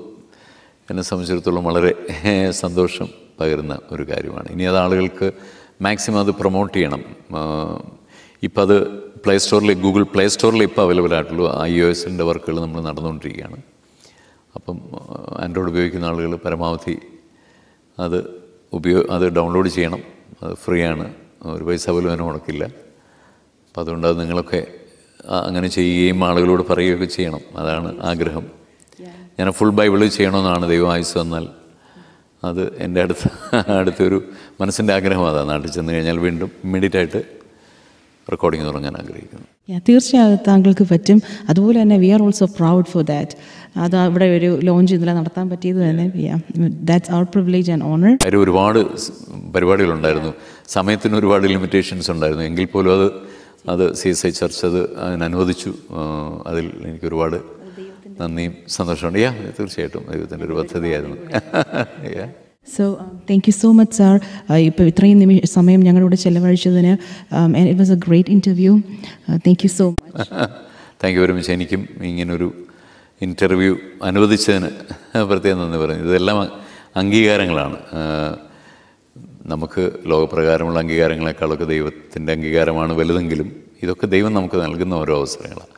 എന്നെ സംബന്ധിച്ചിടത്തോളം വളരെ സന്തോഷം പകരുന്ന ഒരു കാര്യമാണ്. ഇനി അത് ആളുകൾക്ക് മാക്സിമം അത് പ്രൊമോട്ട് ചെയ്യണം. ഇപ്പം അത് ഗൂഗിൾ പ്ലേ സ്റ്റോറിൽ ഇപ്പോൾ അവൈലബിൾ ആയിട്ടുള്ളൂ. iOS-ൻ്റെ വർക്കുകൾ നമ്മൾ നടന്നുകൊണ്ടിരിക്കുകയാണ്. അപ്പം ആൻഡ്രോയിഡ് ഉപയോഗിക്കുന്ന ആളുകൾ പരമാവധി അത് ഡൗൺലോഡ് ചെയ്യണം. അത് ഫ്രീ ആണ്, ഒരു പൈസ പോലും അതിന് മുടക്കില്ല. അപ്പം അതുകൊണ്ട് അത് നിങ്ങളൊക്കെ അങ്ങനെ ചെയ്യുകയും ആളുകളോട് പറയുകയൊക്കെ ചെയ്യണം. അതാണ് ആഗ്രഹം. ഞാൻ ഫുൾ ബൈബിൾ ചെയ്യണമെന്നാണ്. ദൈവം ആയുസ് വന്നാൽ അത് എൻ്റെ അടുത്തൊരു മനസ്സിൻ്റെ ആഗ്രഹം അതാണ്. നാട്ടിൽ ചെന്ന് കഴിഞ്ഞാൽ വീണ്ടും ഇമ്മീഡിയറ്റ് ആയിട്ട് റെക്കോർഡിങ് തുടങ്ങാൻ ആഗ്രഹിക്കുന്നു. തീർച്ചയായും താങ്കൾക്ക് പറ്റും. അതുപോലെ തന്നെ we are also proud for that. അത് ഇവിടെ ഒരു ലോഞ്ച് ഇന്നലെ നടത്താൻ പറ്റിയത് തന്നെ that's our privilege and honour. കാര്യം ഒരുപാട് പരിപാടികളുണ്ടായിരുന്നു, സമയത്തിന് ഒരുപാട് ലിമിറ്റേഷൻസ് ഉണ്ടായിരുന്നു. എങ്കിൽ പോലും അത് CSI ചർച്ച് അതിനനുവദിച്ചു. അതിൽ എനിക്കൊരുപാട് നന്ദിയും സന്തോഷമുണ്ട്. തീർച്ചയായിട്ടും ദൈവത്തിൻ്റെ ഒരു പദ്ധതിയായിരുന്നു. So thank you so much, sir. ഇപ്പോൾ ഇത്രയും സമയം ഞങ്ങളോട് ചെലവഴിച്ചതിന് and it was a great interview. Thank you so much. Thank you very much. എനിക്കും ഇങ്ങനൊരു ഇൻ്റർവ്യൂ അനുവദിച്ചതിന് പ്രത്യേകം നന്ദി പറയുന്നു. ഇതെല്ലാം അംഗീകാരങ്ങളാണ്. നമുക്ക് ലോകപ്രകാരമുള്ള അംഗീകാരങ്ങളെക്കാളൊക്കെ ദൈവത്തിൻ്റെ അംഗീകാരമാണ് വലുതെങ്കിലും ഇതൊക്കെ ദൈവം നമുക്ക് നൽകുന്ന ഓരോ അവസരങ്ങളാണ്.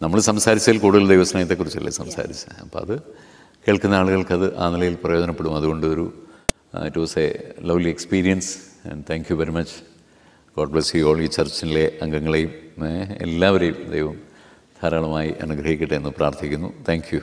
നമ്മൾ സംസാരിച്ചതിൽ കൂടുതൽ ദൈവസ്നേഹത്തെക്കുറിച്ചല്ലേ സംസാരിച്ചത്. അപ്പോൾ അത് കേൾക്കുന്ന ആളുകൾക്കത് ആ നിലയിൽ പ്രയോജനപ്പെടും. അതുകൊണ്ട് it was A lovely experience and thank you very much. God bless you all. ഈ ചർച്ചിലെ അംഗങ്ങളെയും എല്ലാവരെയും ദൈവം ധാരാളമായി അനുഗ്രഹിക്കട്ടെ എന്ന് പ്രാർത്ഥിക്കുന്നു. Thank you.